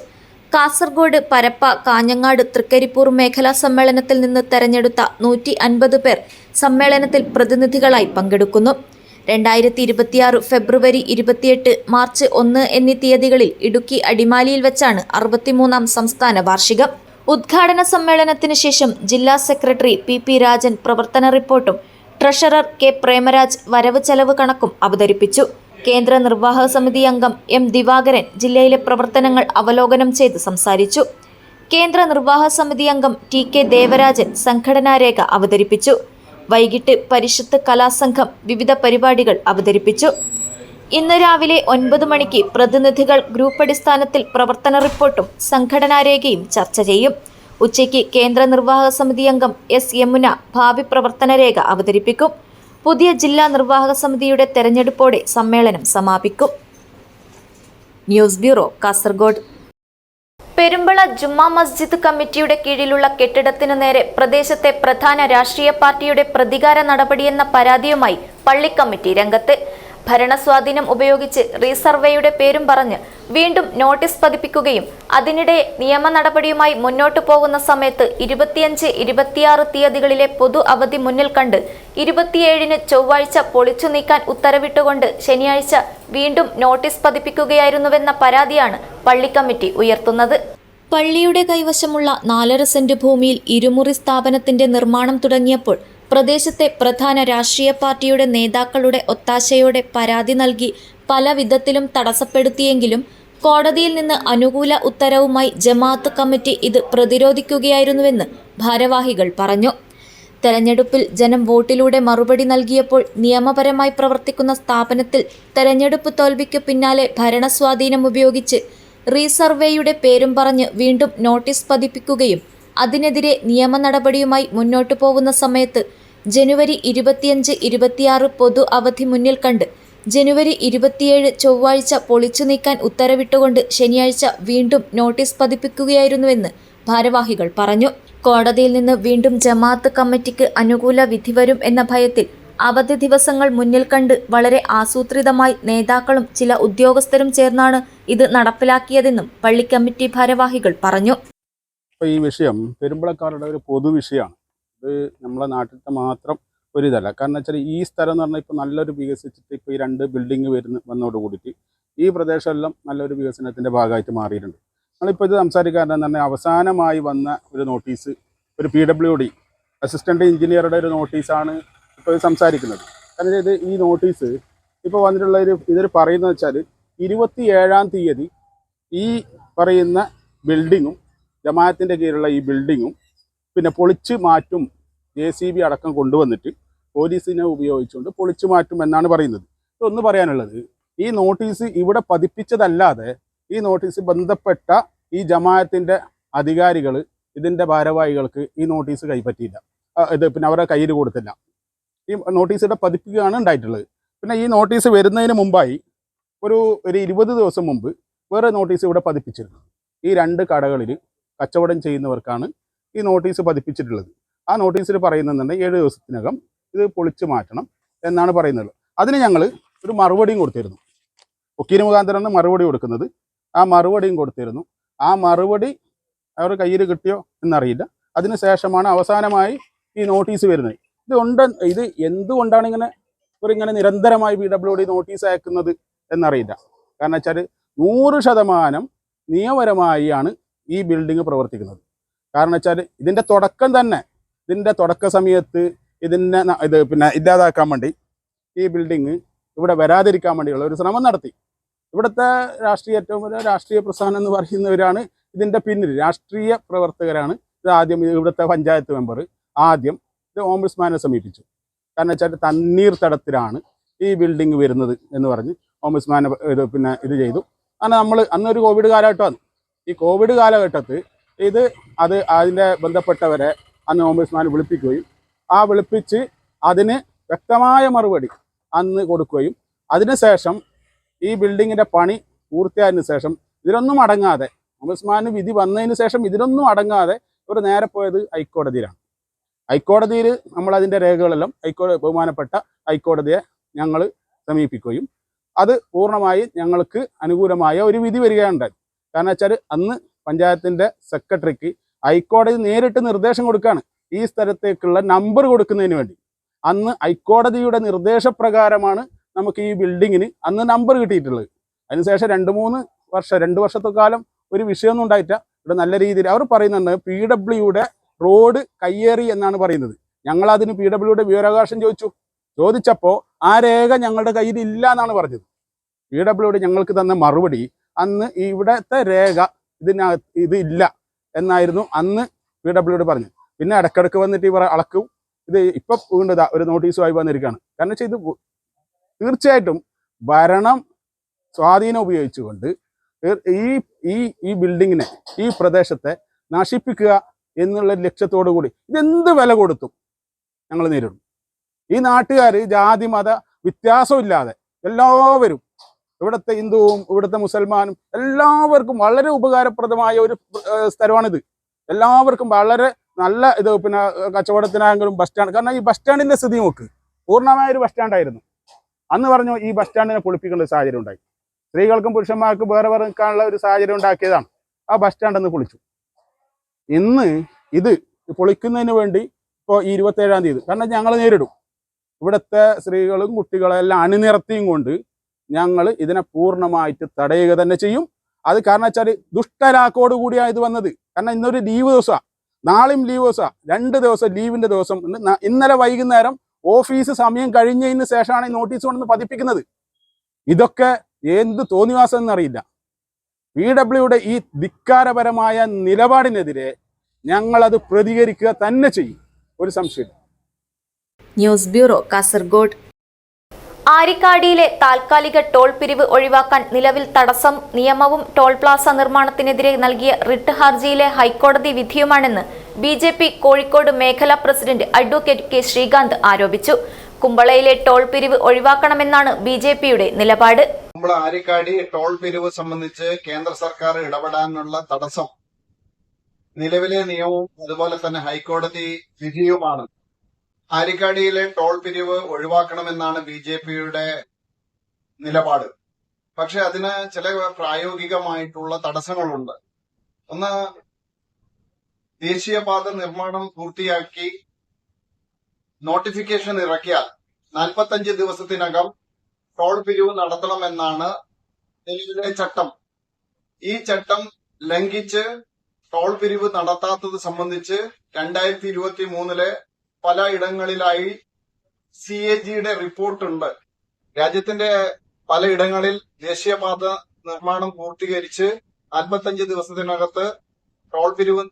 കാസർഗോഡ്, പരപ്പ, കാഞ്ഞങ്ങാട്, തൃക്കരിപ്പൂർ മേഖലാ സമ്മേളനത്തിൽ നിന്ന് തെരഞ്ഞെടുത്ത 150 പേർ സമ്മേളനത്തിൽ പ്രതിനിധികളായി പങ്കെടുക്കുന്നു. 2026 ഫെബ്രുവരി 28, മാർച്ച് 1 എന്നീ തീയതികളിൽ ഇടുക്കി അടിമാലിയിൽ വെച്ചാണ് 63-ാം സംസ്ഥാന വാർഷികം. ഉദ്ഘാടന സമ്മേളനത്തിന് ശേഷം ജില്ലാ സെക്രട്ടറി പി രാജൻ പ്രവർത്തന റിപ്പോർട്ടും ട്രഷറർ കെ പ്രേമരാജ് വരവ് ചെലവ് കണക്കും അവതരിപ്പിച്ചു. കേന്ദ്ര നിർവാഹക സമിതി അംഗം എം ദിവാകരൻ ജില്ലയിലെ പ്രവർത്തനങ്ങൾ അവലോകനം ചെയ്ത് സംസാരിച്ചു. കേന്ദ്ര നിർവാഹക സമിതി അംഗം ടി കെ ദേവരാജൻ സംഘടനാരേഖ അവതരിപ്പിച്ചു. വൈകിട്ട് പരിഷത്ത് കലാസംഘം വിവിധ പരിപാടികൾ അവതരിപ്പിച്ചു. ഇന്ന് രാവിലെ 9 മണിക്ക് പ്രതിനിധികൾ ഗ്രൂപ്പ് അടിസ്ഥാനത്തിൽ പ്രവർത്തന റിപ്പോർട്ടും സംഘടനാരേഖയും ചർച്ച ചെയ്യും. ഉച്ചയ്ക്ക് കേന്ദ്ര നിർവാഹക സമിതി അംഗം എസ് യമുന ഭാവി പ്രവർത്തന രേഖ അവതരിപ്പിക്കും. പുതിയ ജില്ലാ നിർവാഹക സമിതിയുടെ തെരഞ്ഞെടുപ്പോടെ സമ്മേളനം സമാപിക്കും. News bureau, Kasaragod. പെരുമ്പള ജുമാ മസ്ജിദ് കമ്മിറ്റിയുടെ കീഴിലുള്ള കെട്ടിടത്തിനു നേരെ പ്രദേശത്തെ പ്രധാന രാഷ്ട്രീയ പാർട്ടിയുടെ പ്രതികാര നടപടിയെന്ന പരാതിയുമായി പള്ളി കമ്മിറ്റി രംഗത്ത്. ഭരണസ്വാധീനം ഉപയോഗിച്ച് റീസർവേയുടെ പേരും പറഞ്ഞ് വീണ്ടും നോട്ടീസ് പതിപ്പിക്കുകയും അതിനിടെ നിയമ നടപടിയുമായി മുന്നോട്ടു പോകുന്ന സമയത്ത് 25, 26 തീയതികളിലെ പൊതു അവധി മുന്നിൽ കണ്ട് 27-ന് ചൊവ്വാഴ്ച പൊളിച്ചു നീക്കാൻ ഉത്തരവിട്ടുകൊണ്ട് ശനിയാഴ്ച വീണ്ടും നോട്ടീസ് പതിപ്പിക്കുകയായിരുന്നുവെന്ന പരാതിയാണ് പള്ളി കമ്മിറ്റി ഉയർത്തുന്നത്. പള്ളിയുടെ കൈവശമുള്ള 4.5 സെന്റ് ഭൂമിയിൽ ഇരുമുറി സ്ഥാപനത്തിന്റെ നിർമ്മാണം തുടങ്ങിയപ്പോൾ പ്രദേശത്തെ പ്രധാന രാഷ്ട്രീയ പാർട്ടിയുടെ നേതാക്കളുടെ ഒത്താശയോടെ പരാതി നൽകി പല വിധത്തിലും തടസ്സപ്പെടുത്തിയെങ്കിലും കോടതിയിൽ നിന്ന് അനുകൂല ഉത്തരവുമായി ജമാഅത്ത് കമ്മിറ്റി ഇത് പ്രതിരോധിക്കുകയായിരുന്നുവെന്ന് ഭാരവാഹികൾ പറഞ്ഞു. തെരഞ്ഞെടുപ്പിൽ ജനം വോട്ടിലൂടെ മറുപടി നൽകിയപ്പോൾ നിയമപരമായി പ്രവർത്തിക്കുന്ന സ്ഥാപനത്തിൽ തെരഞ്ഞെടുപ്പ് തോൽവിക്കു പിന്നാലെ ഭരണസ്വാധീനം ഉപയോഗിച്ച് റീസർവേയുടെ പേരും പറഞ്ഞ് വീണ്ടും നോട്ടീസ് പതിപ്പിക്കുകയും അതിനെതിരെ നിയമ നടപടിയുമായി മുന്നോട്ടു പോകുന്ന സമയത്ത് ജനുവരി 25, 26 പൊതു അവധി മുന്നിൽ കണ്ട് ജനുവരി 27 ചൊവ്വാഴ്ച പൊളിച്ചു നീക്കാൻ ഉത്തരവിട്ടുകൊണ്ട് ശനിയാഴ്ച വീണ്ടും നോട്ടീസ് പതിപ്പിക്കുകയായിരുന്നുവെന്ന് ഭാരവാഹികൾ പറഞ്ഞു. കോടതിയിൽ നിന്ന് വീണ്ടും ജമാഅത്ത് കമ്മിറ്റിക്ക് അനുകൂല വിധി വരും എന്ന ഭയത്തിൽ അവധി ദിവസങ്ങൾ മുന്നിൽ കണ്ട് വളരെ ആസൂത്രിതമായി നേതാക്കളും ചില ഉദ്യോഗസ്ഥരും ചേർന്നാണ് ഇത് നടപ്പിലാക്കിയതെന്നും പള്ളി കമ്മിറ്റി ഭാരവാഹികൾ പറഞ്ഞു. ഈ വിഷയം പെരുമ്പളക്കാരുടെ ഒരു പൊതുവിഷയമാണ്. ഇത് നമ്മളെ നാട്ടിലത്തെ മാത്രം ഒരിതല്ല. കാരണം വെച്ചാൽ ഈ സ്ഥലം എന്ന് പറഞ്ഞാൽ ഇപ്പോൾ നല്ലൊരു വികസിച്ചിട്ട് ഇപ്പോൾ ഈ 2 ബിൽഡിങ് വന്നതോട് കൂടിയിട്ട് ഈ പ്രദേശമെല്ലാം നല്ലൊരു വികസനത്തിൻ്റെ ഭാഗമായിട്ട് മാറിയിട്ടുണ്ട്. നമ്മളിപ്പോൾ ഇത് സംസാരിക്കാറെന്ന് പറഞ്ഞാൽ അവസാനമായി വന്ന ഒരു നോട്ടീസ്, ഒരു PWD അസിസ്റ്റൻ്റ് എഞ്ചിനീയറുടെ ഒരു നോട്ടീസാണ് ഇപ്പോൾ സംസാരിക്കുന്നത്. കാരണം ഇത് ഈ നോട്ടീസ് ഇപ്പോൾ വന്നിട്ടുള്ള ഇതൊരു പറയുന്നത് വെച്ചാൽ 27-ാം തീയതി ഈ പറയുന്ന ബിൽഡിങ്ങും ജമാഅത്തിൻ്റെ കീഴിലുള്ള ഈ ബിൽഡിങ്ങും പിന്നെ പൊളിച്ചു മാറ്റും, JCB അടക്കം കൊണ്ടുവന്നിട്ട് പോലീസിനെ ഉപയോഗിച്ചുകൊണ്ട് പൊളിച്ചു മാറ്റും എന്നാണ് പറയുന്നത്. ഒന്ന് പറയാനുള്ളത്, ഈ നോട്ടീസ് ഇവിടെ പതിപ്പിച്ചതല്ലാതെ ഈ നോട്ടീസ് ബന്ധപ്പെട്ട ഈ ജമാഅത്തിൻ്റെ അധികാരികൾ, ഇതിൻ്റെ ഭാരവാഹികൾക്ക് ഈ നോട്ടീസ് കൈപ്പറ്റിയില്ല, ഇത് പിന്നെ അവരുടെ കയ്യിൽ കൊടുത്തില്ല. ഈ നോട്ടീസിവിടെ പതിപ്പിക്കുകയാണ് ഉണ്ടായിട്ടുള്ളത്. പിന്നെ ഈ നോട്ടീസ് വരുന്നതിന് മുമ്പായി ഒരു 20 ദിവസം മുമ്പ് വേറെ നോട്ടീസ് ഇവിടെ പതിപ്പിച്ചിരുന്നു. ഈ 2 കടകളിൽ കച്ചവടം ചെയ്യുന്നവർക്കാണ് ഈ നോട്ടീസ് പതിപ്പിച്ചിട്ടുള്ളത്. ആ നോട്ടീസിൽ പറയുന്നുണ്ടെങ്കിൽ 7 ദിവസത്തിനകം ഇത് പൊളിച്ചു മാറ്റണം എന്നാണ് പറയുന്നത്. അതിന് ഞങ്ങൾ ഒരു മറുപടിയും കൊടുത്തിരുന്നു. വക്കീൽ മുഖാന്തരമാണ് മറുപടി കൊടുക്കുന്നത്. ആ മറുപടിയും കൊടുത്തിരുന്നു. ആ മറുപടി അവരുടെ കയ്യിൽ കിട്ടിയോ എന്നറിയില്ല. അതിനുശേഷമാണ് അവസാനമായി ഈ നോട്ടീസ് വരുന്നത്. ഇത് എന്തുകൊണ്ടാണ് ഇങ്ങനെ നിരന്തരമായി PWD നോട്ടീസ് അയക്കുന്നത് എന്നറിയില്ല. കാരണം വെച്ചാൽ 100% നിയമപരമായാണ് ഈ ബിൽഡിംഗ് പ്രവർത്തിക്കുന്നത്. കാരണം വെച്ചാൽ ഇതിൻ്റെ തുടക്ക സമയത്ത് പിന്നെ ഇല്ലാതാക്കാൻ വേണ്ടി ഈ ബിൽഡിങ് ഇവിടെ വരാതിരിക്കാൻ വേണ്ടിയുള്ള ഒരു ശ്രമം നടത്തി. ഇവിടുത്തെ ഏറ്റവും വലിയ രാഷ്ട്രീയ പ്രസ്ഥാനം എന്ന് പറയുന്നവരാണ് ഇതിൻ്റെ പിന്നിൽ, രാഷ്ട്രീയ പ്രവർത്തകരാണ്. ഇത് ആദ്യം ഇവിടുത്തെ പഞ്ചായത്ത് മെമ്പർ ആദ്യം ഇത് ഓംബുഡ്സ്മാനെ സമീപിച്ചു. കാരണം വെച്ചാൽ തണ്ണീർത്തടത്തിലാണ് ഈ ബിൽഡിംഗ് വരുന്നത് എന്ന് പറഞ്ഞ് ഓംബുഡ്സ്മാനെ ഇത് ചെയ്തു. അങ്ങനെ നമ്മൾ അന്നൊരു കോവിഡ് കാലഘട്ടമാണ്. ഈ കോവിഡ് കാലഘട്ടത്തിൽ അതിൻ്റെ ബന്ധപ്പെട്ടവരെ അന്ന് ഓംബുഡ്സ്മാൻ വിളിപ്പിക്കുകയും വിളിപ്പിച്ച് അതിന് വ്യക്തമായ മറുപടി അന്ന് കൊടുക്കുകയും അതിനുശേഷം ഈ ബിൽഡിങ്ങിൻ്റെ പണി പൂർത്തിയായതിനു ശേഷം ഇതിലൊന്നും അടങ്ങാതെ, ഓംബുഡ്സ്മാന് വിധി വന്നതിന് ശേഷം ഇതിലൊന്നും അടങ്ങാതെ ഇവർ നേരെ പോയത് ഹൈക്കോടതിയിലാണ്. ഹൈക്കോടതിയിൽ നമ്മൾ അതിൻ്റെ രേഖകളെല്ലാം ബഹുമാനപ്പെട്ട ഹൈക്കോടതിയെ ഞങ്ങൾ സമീപിക്കുകയും അത് പൂർണ്ണമായി ഞങ്ങൾക്ക് അനുകൂലമായ ഒരു വിധി വരികയുണ്ടായി. കാരണം വെച്ചാൽ അന്ന് പഞ്ചായത്തിൻ്റെ സെക്രട്ടറിക്ക് ഹൈക്കോടതി നേരിട്ട് നിർദ്ദേശം കൊടുക്കുകയാണ് ഈ സ്ഥലത്തേക്കുള്ള നമ്പർ കൊടുക്കുന്നതിന് വേണ്ടി. അന്ന് ഹൈക്കോടതിയുടെ നിർദ്ദേശപ്രകാരമാണ് നമുക്ക് ഈ ബിൽഡിങ്ങിന് അന്ന് നമ്പർ കിട്ടിയിട്ടുള്ളത്. അതിനുശേഷം 2 വർഷത്തോളം ഒരു വിഷയമൊന്നും ഉണ്ടായിട്ടില്ല. ഇവിടെ നല്ല രീതിയിൽ അവർ പറയുന്നുണ്ട് PWD റോഡ് കയ്യേറി എന്നാണ് പറയുന്നത്. ഞങ്ങളതിന് PWD വിവരാവകാശം ചോദിച്ചപ്പോൾ ആ രേഖ ഞങ്ങളുടെ കയ്യിൽ ഇല്ല എന്നാണ് പറഞ്ഞത്. PWD ഞങ്ങൾക്ക് തന്ന മറുപടി അന്ന് ഇവിടുത്തെ രേഖ ഇത് ഇല്ല എന്നായിരുന്നു അന്ന് PWD പറഞ്ഞത്. പിന്നെ ഇടയ്ക്കിടയ്ക്ക് വന്നിട്ട് ഇവർ അളക്കും. ഇത് ഇപ്പം വീണ്ടും ഒരു നോട്ടീസുമായി വന്നിരിക്കുകയാണ്. കാരണം വെച്ചാൽ ഇത് തീർച്ചയായിട്ടും ഭരണം സ്വാധീനം ഉപയോഗിച്ചുകൊണ്ട് ഈ ബിൽഡിങ്ങിനെ, ഈ പ്രദേശത്തെ നശിപ്പിക്കുക എന്നുള്ള ലക്ഷ്യത്തോടു കൂടി ഇതെന്ത് വില കൊടുത്തും ഞങ്ങൾ നേരിടും. ഈ നാട്ടുകാർ ജാതി മത വ്യത്യാസമില്ലാതെ എല്ലാവരും, ഇവിടുത്തെ ഹിന്ദുവും ഇവിടുത്തെ മുസൽമാനും എല്ലാവർക്കും വളരെ ഉപകാരപ്രദമായ ഒരു സ്ഥലമാണിത്. എല്ലാവർക്കും വളരെ നല്ല പിന്നെ കച്ചവടത്തിനായെങ്കിലും ബസ് സ്റ്റാൻഡ്, കാരണം ഈ ബസ് സ്റ്റാൻഡിൻ്റെ സ്ഥിതി നോക്ക്, പൂർണ്ണമായൊരു ബസ് സ്റ്റാൻഡായിരുന്നു. അന്ന് പറഞ്ഞു ഈ ബസ് സ്റ്റാൻഡിനെ പൊളിപ്പിക്കേണ്ട സാഹചര്യം ഉണ്ടായി. സ്ത്രീകൾക്കും പുരുഷന്മാർക്കും വേറെ നിൽക്കാനുള്ള ഒരു സാഹചര്യം ഉണ്ടാക്കിയതാണ്. ആ ബസ് സ്റ്റാൻഡ് അന്ന് പൊളിച്ചു. ഇന്ന് ഇത് പൊളിക്കുന്നതിന് വേണ്ടി ഇപ്പോൾ 27-ാം തീയതി, കാരണം ഞങ്ങൾ നേരിടും, ഇവിടുത്തെ സ്ത്രീകളും കുട്ടികളെ എല്ലാം അണിനിരത്തിയും കൊണ്ട് ഞങ്ങൾ ഇതിനെ പൂർണ്ണമായിട്ട് തടയുക തന്നെ ചെയ്യും. അത് കാരണം വെച്ചാൽ ദുഷ്ടലാക്കോട് കൂടിയാണ് ഇത് വന്നത്. കാരണം ഇന്നൊരു ലീവ് ദിവസമാണ്, നാളെയും ലീവ് ദിവസമാണ്, 2 ദിവസം ലീവിൻ്റെ ദിവസം. ഇന്നലെ വൈകുന്നേരം ഓഫീസ് സമയം കഴിഞ്ഞതിന് ശേഷമാണ് ഈ നോട്ടീസ് കൊണ്ടുവന്ന് പതിപ്പിക്കുന്നത്. ഇതൊക്കെ എന്ത് തോന്നിവാസം എന്നറിയില്ല. PWD ഈ ധിക്കാരപരമായ നിലപാടിനെതിരെ ഞങ്ങളത് പ്രതികരിക്കുക തന്നെ ചെയ്യും, ഒരു സംശയം. News bureau, Kasaragod. ആരിക്കാടിയിലെ താൽക്കാലിക ടോൾ പിരിവ് ഒഴിവാക്കാൻ നിലവിൽ തടസ്സം നിയമവും ടോൾ പ്ലാസ നിർമ്മാണത്തിനെതിരെ നൽകിയ റിട്ട് ഹർജിയിലെ ഹൈക്കോടതി വിധിയുമാണെന്ന് BJP കോഴിക്കോട് മേഖലാ പ്രസിഡന്റ് അഡ്വക്കേറ്റ് K. ശ്രീകാന്ത് ആരോപിച്ചു. കുമ്പളയിലെ ടോൾ പിരിവ് ഒഴിവാക്കണമെന്നാണ് BJPയുടെ നിലപാട്. നമ്മൾ ആരിക്കാടി ടോൾ പിരിവ് സംബന്ധിച്ച് കേന്ദ്ര സർക്കാർ ഇടപെടാനുള്ള തടസ്സം നിലവിലെ നിയമവും അതുപോലെ തന്നെ ഹൈക്കോടതി വിധിയുമാണ്. ആരിക്കാടിയിലെ ടോൾ പിരിവ് ഒഴിവാക്കണമെന്നാണ് BJPയുടെ നിലപാട്. പക്ഷെ അതിന് ചില പ്രായോഗികമായിട്ടുള്ള തടസ്സങ്ങളുണ്ട്. ഒന്ന്, ദേശീയപാത നിർമ്മാണം പൂർത്തിയാക്കി നോട്ടിഫിക്കേഷൻ ഇറക്കിയാൽ 45 ദിവസത്തിനകം ടോൾ പിരിവ് നടത്തണമെന്നാണ് നിലവിലെ ചട്ടം. ഈ ചട്ടം ലംഘിച്ച് ടോൾ പിരിവ് നടത്താത്തത് സംബന്ധിച്ച് 2023 പല ഇടങ്ങളിലായി CAGയുടെ റിപ്പോർട്ടുണ്ട്. രാജ്യത്തിന്റെ പലയിടങ്ങളിൽ ദേശീയപാത നിർമ്മാണം പൂർത്തീകരിച്ച് 45 ദിവസത്തിനകത്ത് ടോൾ പിരിവ്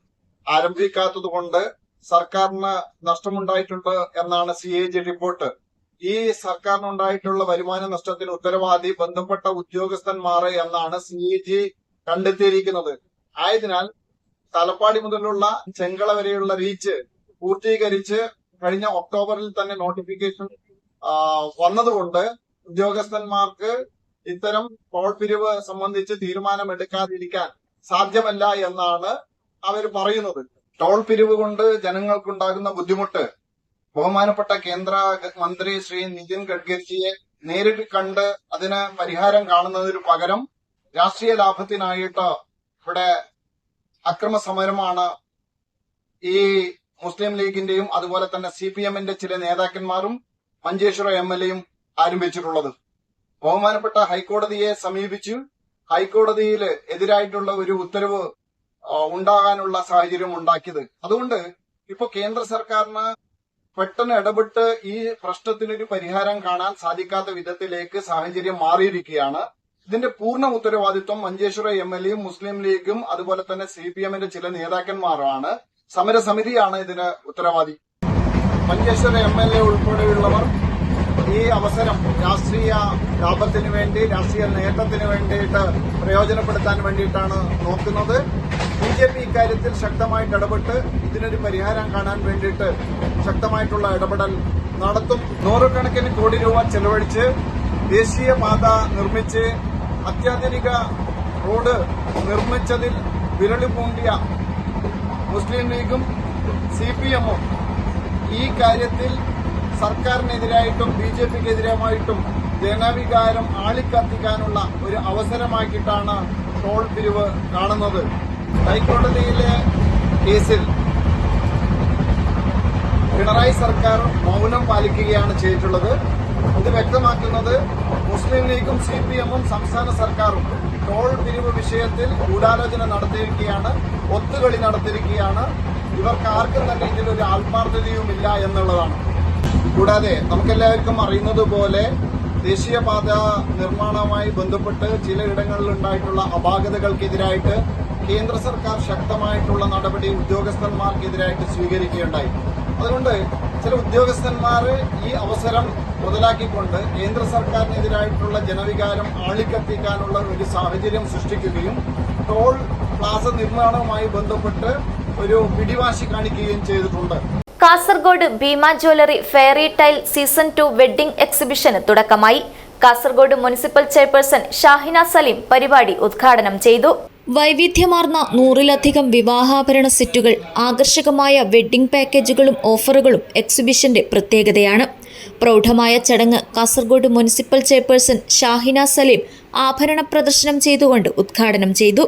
ആരംഭിക്കാത്തത് കൊണ്ട് സർക്കാരിന് നഷ്ടമുണ്ടായിട്ടുണ്ട് എന്നാണ് CAG റിപ്പോർട്ട്. ഈ സർക്കാരിനുണ്ടായിട്ടുള്ള വരുമാന നഷ്ടത്തിന് ഉത്തരവാദി ബന്ധപ്പെട്ട ഉദ്യോഗസ്ഥന്മാർ എന്നാണ് CAG കണ്ടെത്തിയിരിക്കുന്നത്. ആയതിനാൽ തലപ്പാടി മുതലുള്ള ചെങ്കള വരെയുള്ള റീച്ച് പൂർത്തീകരിച്ച് കഴിഞ്ഞ ഒക്ടോബറിൽ തന്നെ നോട്ടിഫിക്കേഷൻ വന്നതുകൊണ്ട് ഉദ്യോഗസ്ഥന്മാർക്ക് ഇത്തരം ടോൾ പിരിവ് സംബന്ധിച്ച് തീരുമാനമെടുക്കാതിരിക്കാൻ സാധ്യമല്ല എന്നാണ് അവർ പറയുന്നത്. ടോൾ പിരിവ് കൊണ്ട് ജനങ്ങൾക്കുണ്ടാകുന്ന ബുദ്ധിമുട്ട് ബഹുമാനപ്പെട്ട കേന്ദ്ര മന്ത്രി ശ്രീ നിതിൻ ഗഡ്കരിജിയെ നേരിട്ട് കണ്ട് അതിന് പരിഹാരം കാണുന്നതിന് പകരം രാഷ്ട്രീയ ലാഭത്തിനായിട്ട് ഇവിടെ അക്രമ സമരമാണ് ഈ മുസ്ലിം ലീഗിന്റെയും അതുപോലെ തന്നെ CPM-ന്റെ ചില നേതാക്കന്മാരും മഞ്ചേശ്വരം MLA-യും ആരംഭിച്ചിട്ടുള്ളത്. ബഹുമാനപ്പെട്ട ഹൈക്കോടതിയെ സമീപിച്ചു ഹൈക്കോടതിയിൽ എതിരായിട്ടുള്ള ഒരു ഉത്തരവ് ഉണ്ടാകാനുള്ള സാഹചര്യം ഉണ്ടാക്കിയത്. അതുകൊണ്ട് ഇപ്പൊ കേന്ദ്ര സർക്കാരിന് പെട്ടെന്ന് ഇടപെട്ട് ഈ പ്രശ്നത്തിനൊരു പരിഹാരം കാണാൻ സാധിക്കാത്ത വിധത്തിലേക്ക് സാഹചര്യം മാറിയിരിക്കുകയാണ്. ഇതിന്റെ പൂർണ്ണ ഉത്തരവാദിത്വം മഞ്ചേശ്വരം MLA-യും മുസ്ലിം ലീഗും അതുപോലെ തന്നെ CPM-ന്റെ ചില നേതാക്കന്മാരാണ്. സമരസമിതിയാണ് ഇതിന് ഉത്തരവാദി. മഞ്ചേശ്വരം MLA ഉൾപ്പെടെയുള്ളവർ ഈ അവസരം രാഷ്ട്രീയ ലാഭത്തിന് വേണ്ടി, രാഷ്ട്രീയ നേട്ടത്തിന് വേണ്ടിയിട്ട് പ്രയോജനപ്പെടുത്താൻ വേണ്ടിയിട്ടാണ് നോക്കുന്നത്. BJP ഇക്കാര്യത്തിൽ ശക്തമായിട്ട് ഇടപെട്ട് ഇതിനൊരു പരിഹാരം കാണാൻ വേണ്ടിയിട്ട് ശക്തമായിട്ടുള്ള ഇടപെടൽ നടത്തും. 100 കണക്കിന് കോടി രൂപ ചെലവഴിച്ച് ദേശീയപാത നിർമ്മിച്ച് അത്യാധുനിക റോഡ് നിർമ്മിച്ചതിൽ വിരളി പൂണ്ടിയ മുസ്ലിം ലീഗും CPM-ഉം ഈ കാര്യത്തിൽ സർക്കാരിനെതിരായിട്ടും BJP-ക്കെതിരായിട്ടും ജനവികാരം ആളിക്കത്തിക്കാനുള്ള ഒരു അവസരമാക്കിയിട്ടാണ് ടോൾ പിരിവ് കാണുന്നത്. ഹൈക്കോടതിയിലെ കേസിൽ പിണറായി സർക്കാർ മൗനം പാലിക്കുകയാണ് ചെയ്തിട്ടുള്ളത്. ഇത് വ്യക്തമാക്കുന്നത് മുസ്ലിം ലീഗും CPM-ഉം സംസ്ഥാന സർക്കാരും ടോൾ പിരിവ് വിഷയത്തിൽ ഗൂഢാലോചന നടത്തിയിരിക്കുകയാണ്, ഒത്തുകളി നടത്തിയിരിക്കുകയാണ്. ഇവർക്ക് ആർക്കും തന്നെ ഇതിലൊരു ആത്മാർത്ഥതയുമില്ല എന്നുള്ളതാണ്. കൂടാതെ നമുക്കെല്ലാവർക്കും അറിയുന്നത് പോലെ ദേശീയപാത നിർമ്മാണവുമായി ബന്ധപ്പെട്ട് ചിലയിടങ്ങളിൽ ഉണ്ടായിട്ടുള്ള അപാകതകൾക്കെതിരായിട്ട് കേന്ദ്ര സർക്കാർ ശക്തമായിട്ടുള്ള നടപടി ഉദ്യോഗസ്ഥന്മാർക്കെതിരായിട്ട് സ്വീകരിക്കുകയുണ്ടായി. അതുകൊണ്ട് ചില ഉദ്യോഗസ്ഥന്മാർ ഈ അവസരം മുതലാക്കിക്കൊണ്ട് കേന്ദ്ര സർക്കാരിനെതിരായിട്ടുള്ള ജനവികാരം ആളിക്കത്തിക്കാനുള്ള ഒരു സാഹചര്യം സൃഷ്ടിക്കുകയും ടോൾ പ്ലാസ നിർമ്മാണവുമായി ബന്ധപ്പെട്ട് ഒരു പിടിവാശി കാണിക്കുകയും ചെയ്തിട്ടുണ്ട്. Kasaragod Bhima jewellery fairy tile season 2 wedding എക്സിബിഷന് തുടക്കമായി. കാസർഗോഡ് മുനിസിപ്പൽ ചെയർപേഴ്സൺ ഷാഹിന സലീം പരിപാടി ഉദ്ഘാടനം ചെയ്തു. വൈവിധ്യമാർന്ന 100-ലധികം വിവാഹാഭരണ സെറ്റുകൾ, ആകർഷകമായ വെഡ്ഡിംഗ് പാക്കേജുകളും ഓഫറുകളും എക്സിബിഷന്റെ പ്രത്യേകതയാണ്. പ്രൗഢമായ ചടങ്ങ് കാസർഗോഡ് മുനിസിപ്പൽ ചെയർപേഴ്സൺ ഷാഹിന സലീം ആഭരണ പ്രദർശനം ചെയ്തുകൊണ്ട് ഉദ്ഘാടനം ചെയ്തു.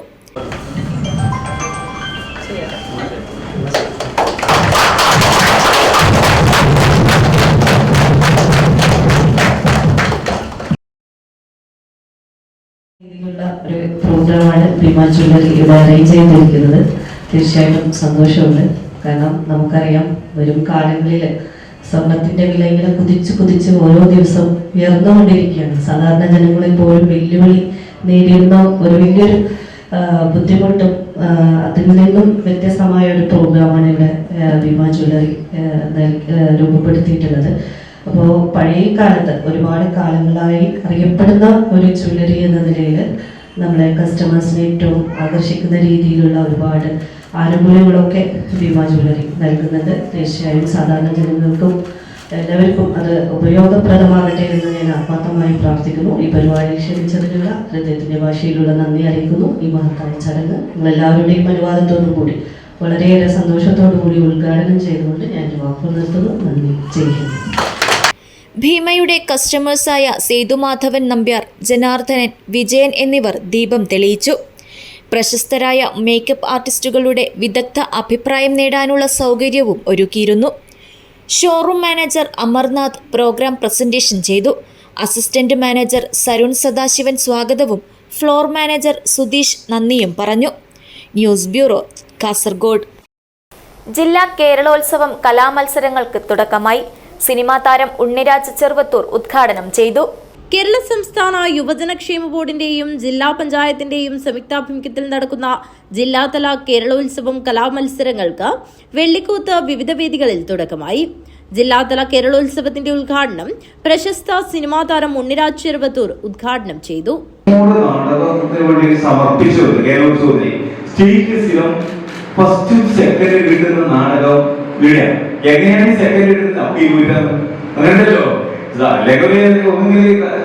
ഒരു പ്രോഗ്രാമാണ് ഭീമ ജ്വല്ലറി ഇവിടെ അറേഞ്ച് ചെയ്തിരിക്കുന്നത്. തീർച്ചയായിട്ടും സന്തോഷമുണ്ട്. കാരണം നമുക്കറിയാം വരും കാലങ്ങളിൽ സ്വർണത്തിന്റെ വില ഇങ്ങനെ കുതിച്ച് ഓരോ ദിവസവും ഉയർന്നുകൊണ്ടിരിക്കുകയാണ്. സാധാരണ ജനങ്ങളെപ്പോഴും വെല്ലുവിളി നേരിടുന്ന ഒരു വലിയൊരു ബുദ്ധിമുട്ടും അതിൽ നിന്നും വ്യത്യസ്തമായ ഒരു പ്രോഗ്രാമാണ് ഇവിടെ ഭീമ ജ്വല്ലറി രൂപപ്പെടുത്തിയിട്ടുള്ളത്. അപ്പോൾ പഴയ കാലത്ത് ഒരുപാട് കാലങ്ങളായി അറിയപ്പെടുന്ന ഒരു ജ്വല്ലറി എന്ന നിലയിൽ നമ്മളെ കസ്റ്റമേഴ്സിനെ ഏറ്റവും ആകർഷിക്കുന്ന രീതിയിലുള്ള ഒരുപാട് ആനുകൂല്യങ്ങളൊക്കെ ഭീമ ജ്വല്ലറി നൽകുന്നുണ്ട്. തീർച്ചയായും സാധാരണ ജനങ്ങൾക്കും എല്ലാവർക്കും അത് ഉപയോഗപ്രദമാകട്ടെ എന്ന് ഞാൻ ആത്മാർത്ഥമായി പ്രാർത്ഥിക്കുന്നു. ഈ പരിപാടി ക്ഷണിച്ചതിനുള്ള ഹൃദയത്തിന്റെ ഭാഷയിലുള്ള നന്ദി അറിയിക്കുന്നു. ഈ മഹത്തായ ചടങ്ങ് നിങ്ങളെല്ലാവരുടെയും അനുവാദത്തോടു കൂടി വളരെയേറെ സന്തോഷത്തോടു കൂടി ഉദ്ഘാടനം ചെയ്തുകൊണ്ട് ഞാൻ വാക്കുകൾ നിർത്തുന്നു. നന്ദി. ചെയ്യുന്നു. ഭീമയുടെ കസ്റ്റമേഴ്സായ സേതുമാധവൻ നമ്പ്യാർ, ജനാർദ്ദനൻ, വിജയൻ എന്നിവർ ദീപം തെളിയിച്ചു. പ്രശസ്തരായ മേക്കപ്പ് ആർട്ടിസ്റ്റുകളുടെ വിദഗ്ധ അഭിപ്രായം നേടാനുള്ള സൗകര്യവും ഒരുക്കിയിരുന്നു. Showroom manager Amarnath programme presentation ചെയ്തു. അസിസ്റ്റന്റ് മാനേജർ സരുൺ സദാശിവൻ സ്വാഗതവും ഫ്ലോർ മാനേജർ സുധീഷ് നന്ദിയും പറഞ്ഞു. News bureau, Kasaragod. ജില്ലാ കേരളോത്സവം കലാമത്സരങ്ങൾക്ക് തുടക്കമായി. സിനിമാ താരം ഉണ്ണിരാജ് ചെറുവത്തൂർ ഉദ്ഘാടനം ചെയ്തു. കേരള സംസ്ഥാന യുവജനക്ഷേമ ബോർഡിന്റെയും ജില്ലാ പഞ്ചായത്തിന്റെയും സംയുക്താഭിമുഖ്യത്തിൽ നടക്കുന്ന ജില്ലാതല കേരളോത്സവം കലാമത്സരങ്ങൾക്ക് വെള്ളിക്കോത്ത് വിവിധ വേദികളിൽ തുടക്കമായി. ജില്ലാതല കേരളോത്സവത്തിന്റെ ഉദ്ഘാടനം പ്രശസ്ത സിനിമാ താരം ഉണ്ണിരാജ് ചെറുവത്തൂർ ഉദ്ഘാടനം ചെയ്തു. ഫസ്റ്റും സെക്കൻഡ് കിട്ടുന്ന നാടകം വീഴാണ്. എങ്ങനെയാണ് സെക്കൻഡ് കിട്ടുന്നത്? അങ്ങനെയല്ലോ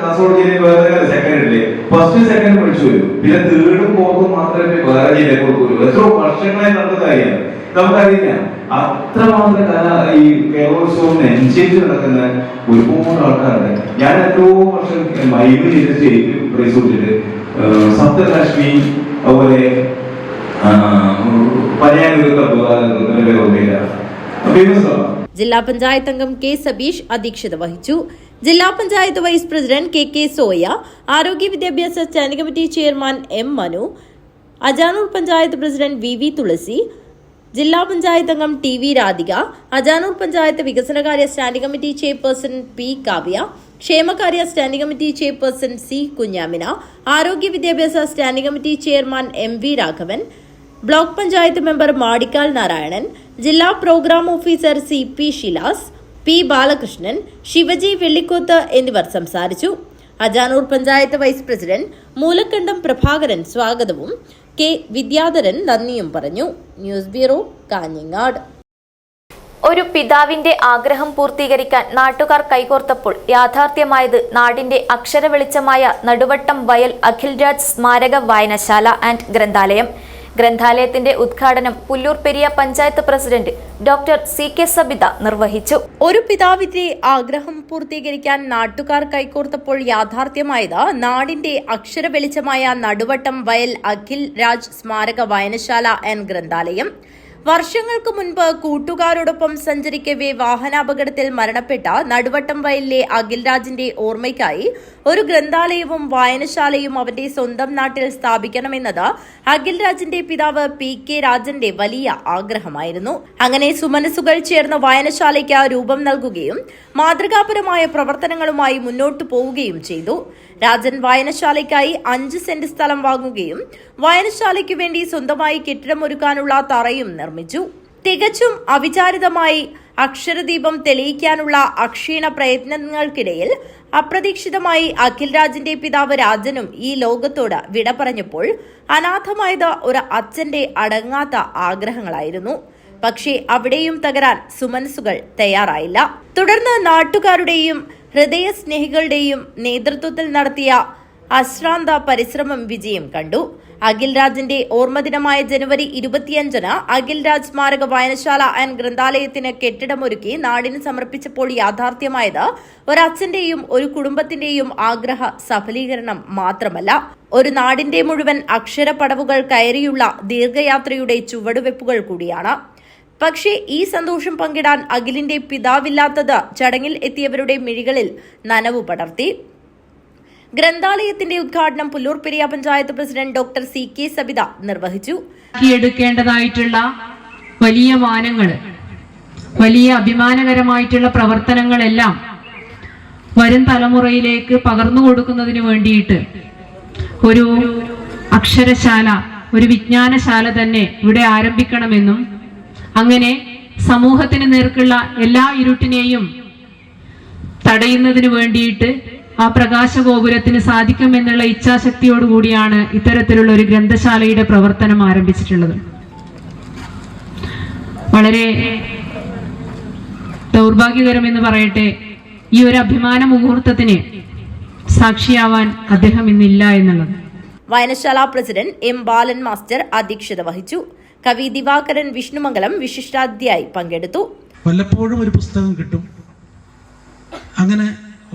കാസർഗോഡ് ജില്ലയിൽ വേറെ സെക്കൻഡില്ലേ, ഫസ്റ്റ് സെക്കൻഡ് പഠിച്ചു വരും, പിന്നെ തേർഡും ഫോർത്തും മാത്രമേ വേറെ ജില്ലയിൽ കൊടുക്കൂ. എത്ര വർഷങ്ങളായി നടന്ന കാര്യമാണ്, നമുക്കറിയില്ല. അത്രമാത്രം ഈ കേരളോത്സവം എൻജോയ് നടക്കുന്ന ഒരുപാട് ആൾക്കാരുണ്ട്. ഞാൻ എത്രയോ വർഷം മൈമ് ചെയ്ത് സ്റ്റേറ്റ് പ്രൈസ് കൊടുത്തിട്ട് സപ്തലക്ഷ്മി, അതുപോലെ ജില്ലാ പഞ്ചായത്ത് അംഗം കെ സബീഷ് അധ്യക്ഷത വഹിച്ചു. ജില്ലാ panchayat vice president K Soya, ആരോഗ്യ വിദ്യാഭ്യാസ standing committee chairman M Manu, Ajanur panchayat president V Thulasi, ജില്ലാ പഞ്ചായത്ത് അംഗം ടി രാധിക, അജാനൂർ പഞ്ചായത്ത് വികസനകാര്യ standing committee chairperson P Kavya, ക്ഷേമകാര്യ standing committee chairperson C Kunhamina, ആരോഗ്യ വിദ്യാഭ്യാസ standing committee chairman M Raghavan, block panchayat member Madikkal Narayanan, ജില്ലാ programme officer C P Shilas, P Balakrishnan, Shivaji Vellikoth എന്നിവർ സംസാരിച്ചു. അജാനൂർ പഞ്ചായത്ത് വൈസ് പ്രസിഡന്റ് മൂലക്കണ്ടം പ്രഭാകരൻ സ്വാഗതവും കെ വിദ്യാധരൻ നന്ദിയും പറഞ്ഞു. News bureau, Kanhangad. ഒരു പിതാവിന്റെ ആഗ്രഹം പൂർത്തീകരിക്കാൻ നാട്ടുകാർ കൈകോർത്തപ്പോൾ യാഥാർത്ഥ്യമായത് നാടിന്റെ അക്ഷരവെളിച്ചമായ നടുവട്ടം വയൽ അഖിൽരാജ് സ്മാരക വായനശാല ആൻഡ് ഗ്രന്ഥാലയം. ഗ്രന്ഥാലയത്തിന്റെ ഉദ്ഘാടനം Pullur Periya panchayat president doctor C K Sabitha നിർവഹിച്ചു. ഒരു പിതാവിന്റെ ആഗ്രഹം പൂർത്തീകരിക്കാൻ നാട്ടുകാർ കൈകോർത്തപ്പോൾ യാഥാർത്ഥ്യമായത് നാടിന്റെ അക്ഷരവെളിച്ചമായ നടുവട്ടം വയൽ അഖിൽ രാജ് സ്മാരക വായനശാല ആൻഡ് ഗ്രന്ഥാലയം. വർഷങ്ങൾക്ക് മുൻപ് കൂട്ടുകാരോടൊപ്പം സഞ്ചരിക്കവേ വാഹനാപകടത്തിൽ മരണപ്പെട്ട നടുവട്ടം വയലിലെ അഖിൽരാജിന്റെ ഓർമ്മയ്ക്കായി ഒരു ഗ്രന്ഥാലയവും വായനശാലയും അവന്റെ സ്വന്തം നാട്ടിൽ സ്ഥാപിക്കണമെന്നത് അഖിൽരാജിന്റെ പിതാവ് പി കെ രാജന്റെ വലിയ ആഗ്രഹമായിരുന്നു. അങ്ങനെ സുമനസുകൾ ചേർന്ന വായനശാലയ്ക്ക് രൂപം നൽകുകയും മാതൃകാപരമായ പ്രവർത്തനങ്ങളുമായി മുന്നോട്ടു പോവുകയും ചെയ്തു. രാജൻ വായനശാലയ്ക്കായി 5 സെന്റ് സ്ഥലം വാങ്ങുകയും വായനശാലയ്ക്കു വേണ്ടി സ്വന്തമായി കെട്ടിടമൊരുക്കാനുള്ള തറയും നിർമ്മിച്ചു. തികച്ചും അവിചാരിതമായി അക്ഷരദീപം തെളിയിക്കാനുള്ള അക്ഷീണ പ്രയത്നങ്ങൾക്കിടയിൽ അപ്രതീക്ഷിതമായി അഖിൽരാജിന്റെ പിതാവ് രാജനും ഈ ലോകത്തോട് വിട പറഞ്ഞപ്പോൾ അനാഥമായത് ഒരു അച്ഛന്റെ അടങ്ങാത്ത ആഗ്രഹങ്ങളായിരുന്നു. പക്ഷേ അവിടെയും തകരാൻ സുമനസുകൾ തയ്യാറായില്ല. തുടർന്ന് നാട്ടുകാരുടെയും ഹൃദയസ്നേഹികളുടെയും നേതൃത്വത്തിൽ നടത്തിയ അശ്രാന്ത പരിശ്രമം വിജയം കണ്ടു. അഖിൽരാജിന്റെ ഓർമ്മദിനമായ ജനുവരി 25-ന് അഖിൽരാജ് സ്മാരക വായനശാല ആൻഡ് ഗ്രന്ഥാലയത്തിന് കെട്ടിടമൊരുക്കി നാടിന് സമർപ്പിച്ചപ്പോൾ യാഥാർത്ഥ്യമായത് ഒരച്ഛന്റെയും ഒരു കുടുംബത്തിന്റെയും ആഗ്രഹ സഫലീകരണം മാത്രമല്ല, ഒരു നാടിന്റെ മുഴുവൻ അക്ഷരപ്പടവുകൾ കയറിയുള്ള ദീർഘയാത്രയുടെ ചുവടുവെപ്പുകൾ കൂടിയാണ്. പക്ഷേ ഈ സന്തോഷം പങ്കിടാൻ അഖിലിന്റെ പിതാവില്ലാത്തത് ചടങ്ങിൽ എത്തിയവരുടെ മിഴികളിൽ നനവു പടർത്തി. ഗ്രന്ഥാലയത്തിന്റെ ഉദ്ഘാടനം Pullur Periya panchayat president doctor C K Sabitha നിർവഹിച്ചു. എടുക്കേണ്ടതായിട്ടുള്ള വലിയ മാനങ്ങൾ, വലിയ അഭിമാനകരമായിട്ടുള്ള പ്രവർത്തനങ്ങളെല്ലാം വരും തലമുറയിലേക്ക് പകർന്നു കൊടുക്കുന്നതിന് വേണ്ടിയിട്ട് ഒരു അക്ഷരശാല, ഒരു വിജ്ഞാനശാല തന്നെ ഇവിടെ ആരംഭിക്കണമെന്നും അങ്ങനെ സമൂഹത്തിന് നേർക്കുള്ള എല്ലാ ഇരുട്ടിനെയും തടയുന്നതിന് വേണ്ടിയിട്ട് ആ പ്രകാശഗോപുരത്തിന് സാധിക്കുമെന്നുള്ള ഇച്ഛാശക്തിയോടുകൂടിയാണ് ഇത്തരത്തിലുള്ള ഒരു ഗ്രന്ഥശാലയുടെ പ്രവർത്തനം ആരംഭിച്ചിട്ടുള്ളത്. വളരെ ദൗർഭാഗ്യകരമെന്ന് പറയട്ടെ, ഈ ഒരു അഭിമാന മുഹൂർത്തത്തിന് സാക്ഷിയാവാൻ അദ്ദേഹം ഇന്നില്ല എന്നുള്ളത്. വായനശാല പ്രസിഡന്റ് എം ബാലൻ മാസ്റ്റർ അധ്യക്ഷത വഹിച്ചു. കവി ദിവാകരൻ വിഷ്ണുമംഗലം വിശിഷ്ടാതിഥിയായി പങ്കെടുത്തു. വല്ലപ്പോഴും ഒരു പുസ്തകം കിട്ടും. അങ്ങനെ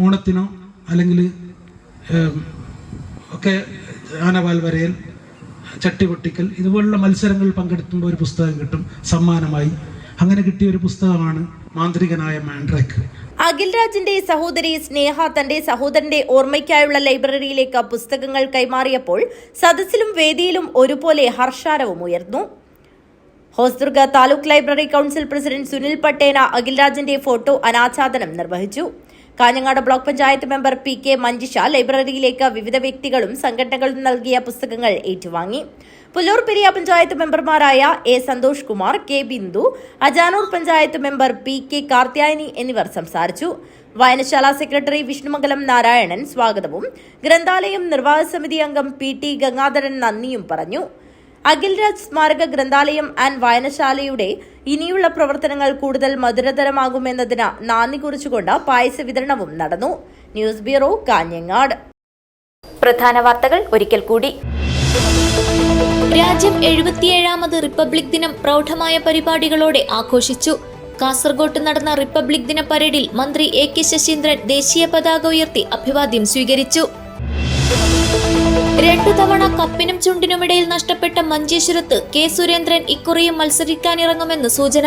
ഓണത്തിനോ അല്ലെങ്കിൽ ഒക്കെ ആനവാൽ വരയൽ, ചട്ടി പൊട്ടിക്കൽ ഇതുപോലുള്ള മത്സരങ്ങളിൽ പങ്കെടുക്കുമ്പോൾ ഒരു പുസ്തകം കിട്ടും സമ്മാനമായി. അങ്ങനെ കിട്ടിയ ഒരു പുസ്തകമാണ് മാന്ത്രികനായ മാൻഡ്രേക്ക്. അഖിൽരാജിന്റെ സഹോദരി സ്നേഹ തന്റെ സഹോദരന്റെ ഓർമ്മയ്ക്കായുള്ള ലൈബ്രറിയിലേക്ക് പുസ്തകങ്ങൾ കൈമാറിയപ്പോൾ സദസ്സിലും വേദിയിലും ഒരുപോലെ ഹർഷാരവം ഉയർന്നു. Hosdurg taluk library council president Sunil Pattena അഖിൽരാജിന്റെ ഫോട്ടോ അനാച്ഛാദനം നിർവഹിച്ചു. Kanhangad block panchayat member PK Manjisha ലൈബ്രറിയിലേക്ക് വിവിധ വ്യക്തികളും സംഘടനകളും നൽകിയ പുസ്തകങ്ങൾ ഏറ്റുവാങ്ങി. പുല്ലൂർ പെരിയ പഞ്ചായത്ത് മെമ്പർമാരായ A. Santhosh Kumar, K. Bindu, Ajanur panchayat member PK Karthyayani എന്നിവർ സംസാരിച്ചു. വായനശാല സെക്രട്ടറി വിഷ്ണുമംഗലം നാരായണൻ സ്വാഗതവും ഗ്രന്ഥാലയം നിർവാഹക സമിതി അംഗം PT ഗംഗാധരൻ നന്ദിയും പറഞ്ഞു. അഖിൽരാജ് സ്മാരക ഗ്രന്ഥാലയം ആൻഡ് വായനശാലയുടെ ഇനിയുള്ള പ്രവർത്തനങ്ങൾ കൂടുതൽ മധുരതരമാകുമെന്നതിന് നാന്ദി കുറിച്ചുകൊണ്ട് പായസ വിതരണവും നടന്നു. News bureau, Kanhangad. പ്രധാന വാർത്തകൾ ഒരിക്കൽ കൂടി. രാജ്യം 77ാമത് റിപ്പബ്ലിക് ദിനം പ്രൗഢമായ പരിപാടികളോടെ ആഘോഷിച്ചു. കാസർഗോട്ട് നടന്ന റിപ്പബ്ലിക് ദിന പരേഡിൽ മന്ത്രി AK ശശീന്ദ്രൻ ദേശീയ പതാക ഉയർത്തി അഭിവാദ്യം സ്വീകരിച്ചു. 2 തവണ കപ്പിനും ചുണ്ടിനുമിടയിൽ നഷ്ടപ്പെട്ട മഞ്ചേശ്വരത്ത് K. സുരേന്ദ്രൻ ഇക്കുറിയും മത്സരിക്കാനിറങ്ങുമെന്ന് സൂചന.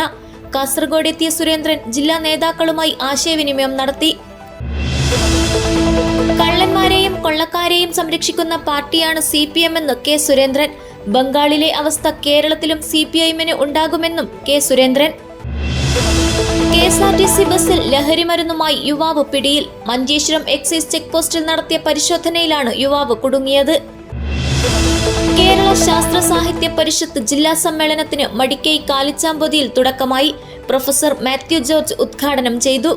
കാസർഗോഡ് എത്തിയ സുരേന്ദ്രൻ ജില്ലാ നേതാക്കളുമായി ആശയവിനിമയം നടത്തി. കള്ളന്മാരെയും കൊള്ളക്കാരെയും സംരക്ഷിക്കുന്ന പാർട്ടിയാണ് CPM എന്ന് K. സുരേന്ദ്രൻ. ബംഗാളിലെ അവസ്ഥ കേരളത്തിലും CPIM-ന് ഉണ്ടാകുമെന്നും K. സുരേന്ദ്രൻ. KSRTC ബസ്സിൽ ലഹരിമരുന്നുമായി യുവാവ് പിടിയിൽ. മഞ്ചേശ്വരം എക്സൈസ് ചെക്ക് പോസ്റ്റിൽ നടത്തിയ പരിശോധനയിലാണ് യുവാവ് കുടുങ്ങിയത്. കേരള ശാസ്ത്ര സാഹിത്യ പരിഷത്ത് ജില്ലാ സമ്മേളനത്തിന് മടിക്കൈ കാലിച്ചാമ്പൊതിയിൽ തുടക്കമായി. പ്രൊഫസർ മാത്യു ജോർജ് ഉദ്ഘാടനം ചെയ്തു.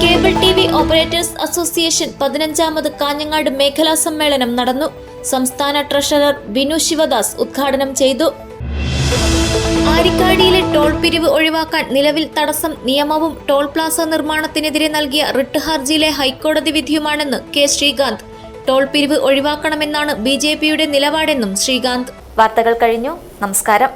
കേബിൾ TV ഓപ്പറേറ്റേഴ്സ് അസോസിയേഷൻ 15ാമത് കാഞ്ഞങ്ങാട് മേഖലാ സമ്മേളനം നടന്നു. സംസ്ഥാന ട്രഷറർ ബിനു ശിവദാസ് ഉദ്ഘാടനം ചെയ്തു. ആരിക്കാടിയിലെ ടോൾ പിരിവ് ഒഴിവാക്കാൻ നിലവിൽ തടസ്സം നിയമവും ടോൾ പ്ലാസ നിർമ്മാണത്തിനെതിരെ നൽകിയ റിട്ട് ഹർജിയിലെ ഹൈക്കോടതി വിധിയുമാണെന്ന് K. ശ്രീകാന്ത്. ടോൾ പിരിവ് ഒഴിവാക്കണമെന്നാണ് BJPയുടെ നിലപാടെന്നും ശ്രീകാന്ത്. വാർത്തകൾ കഴിഞ്ഞു. നമസ്കാരം.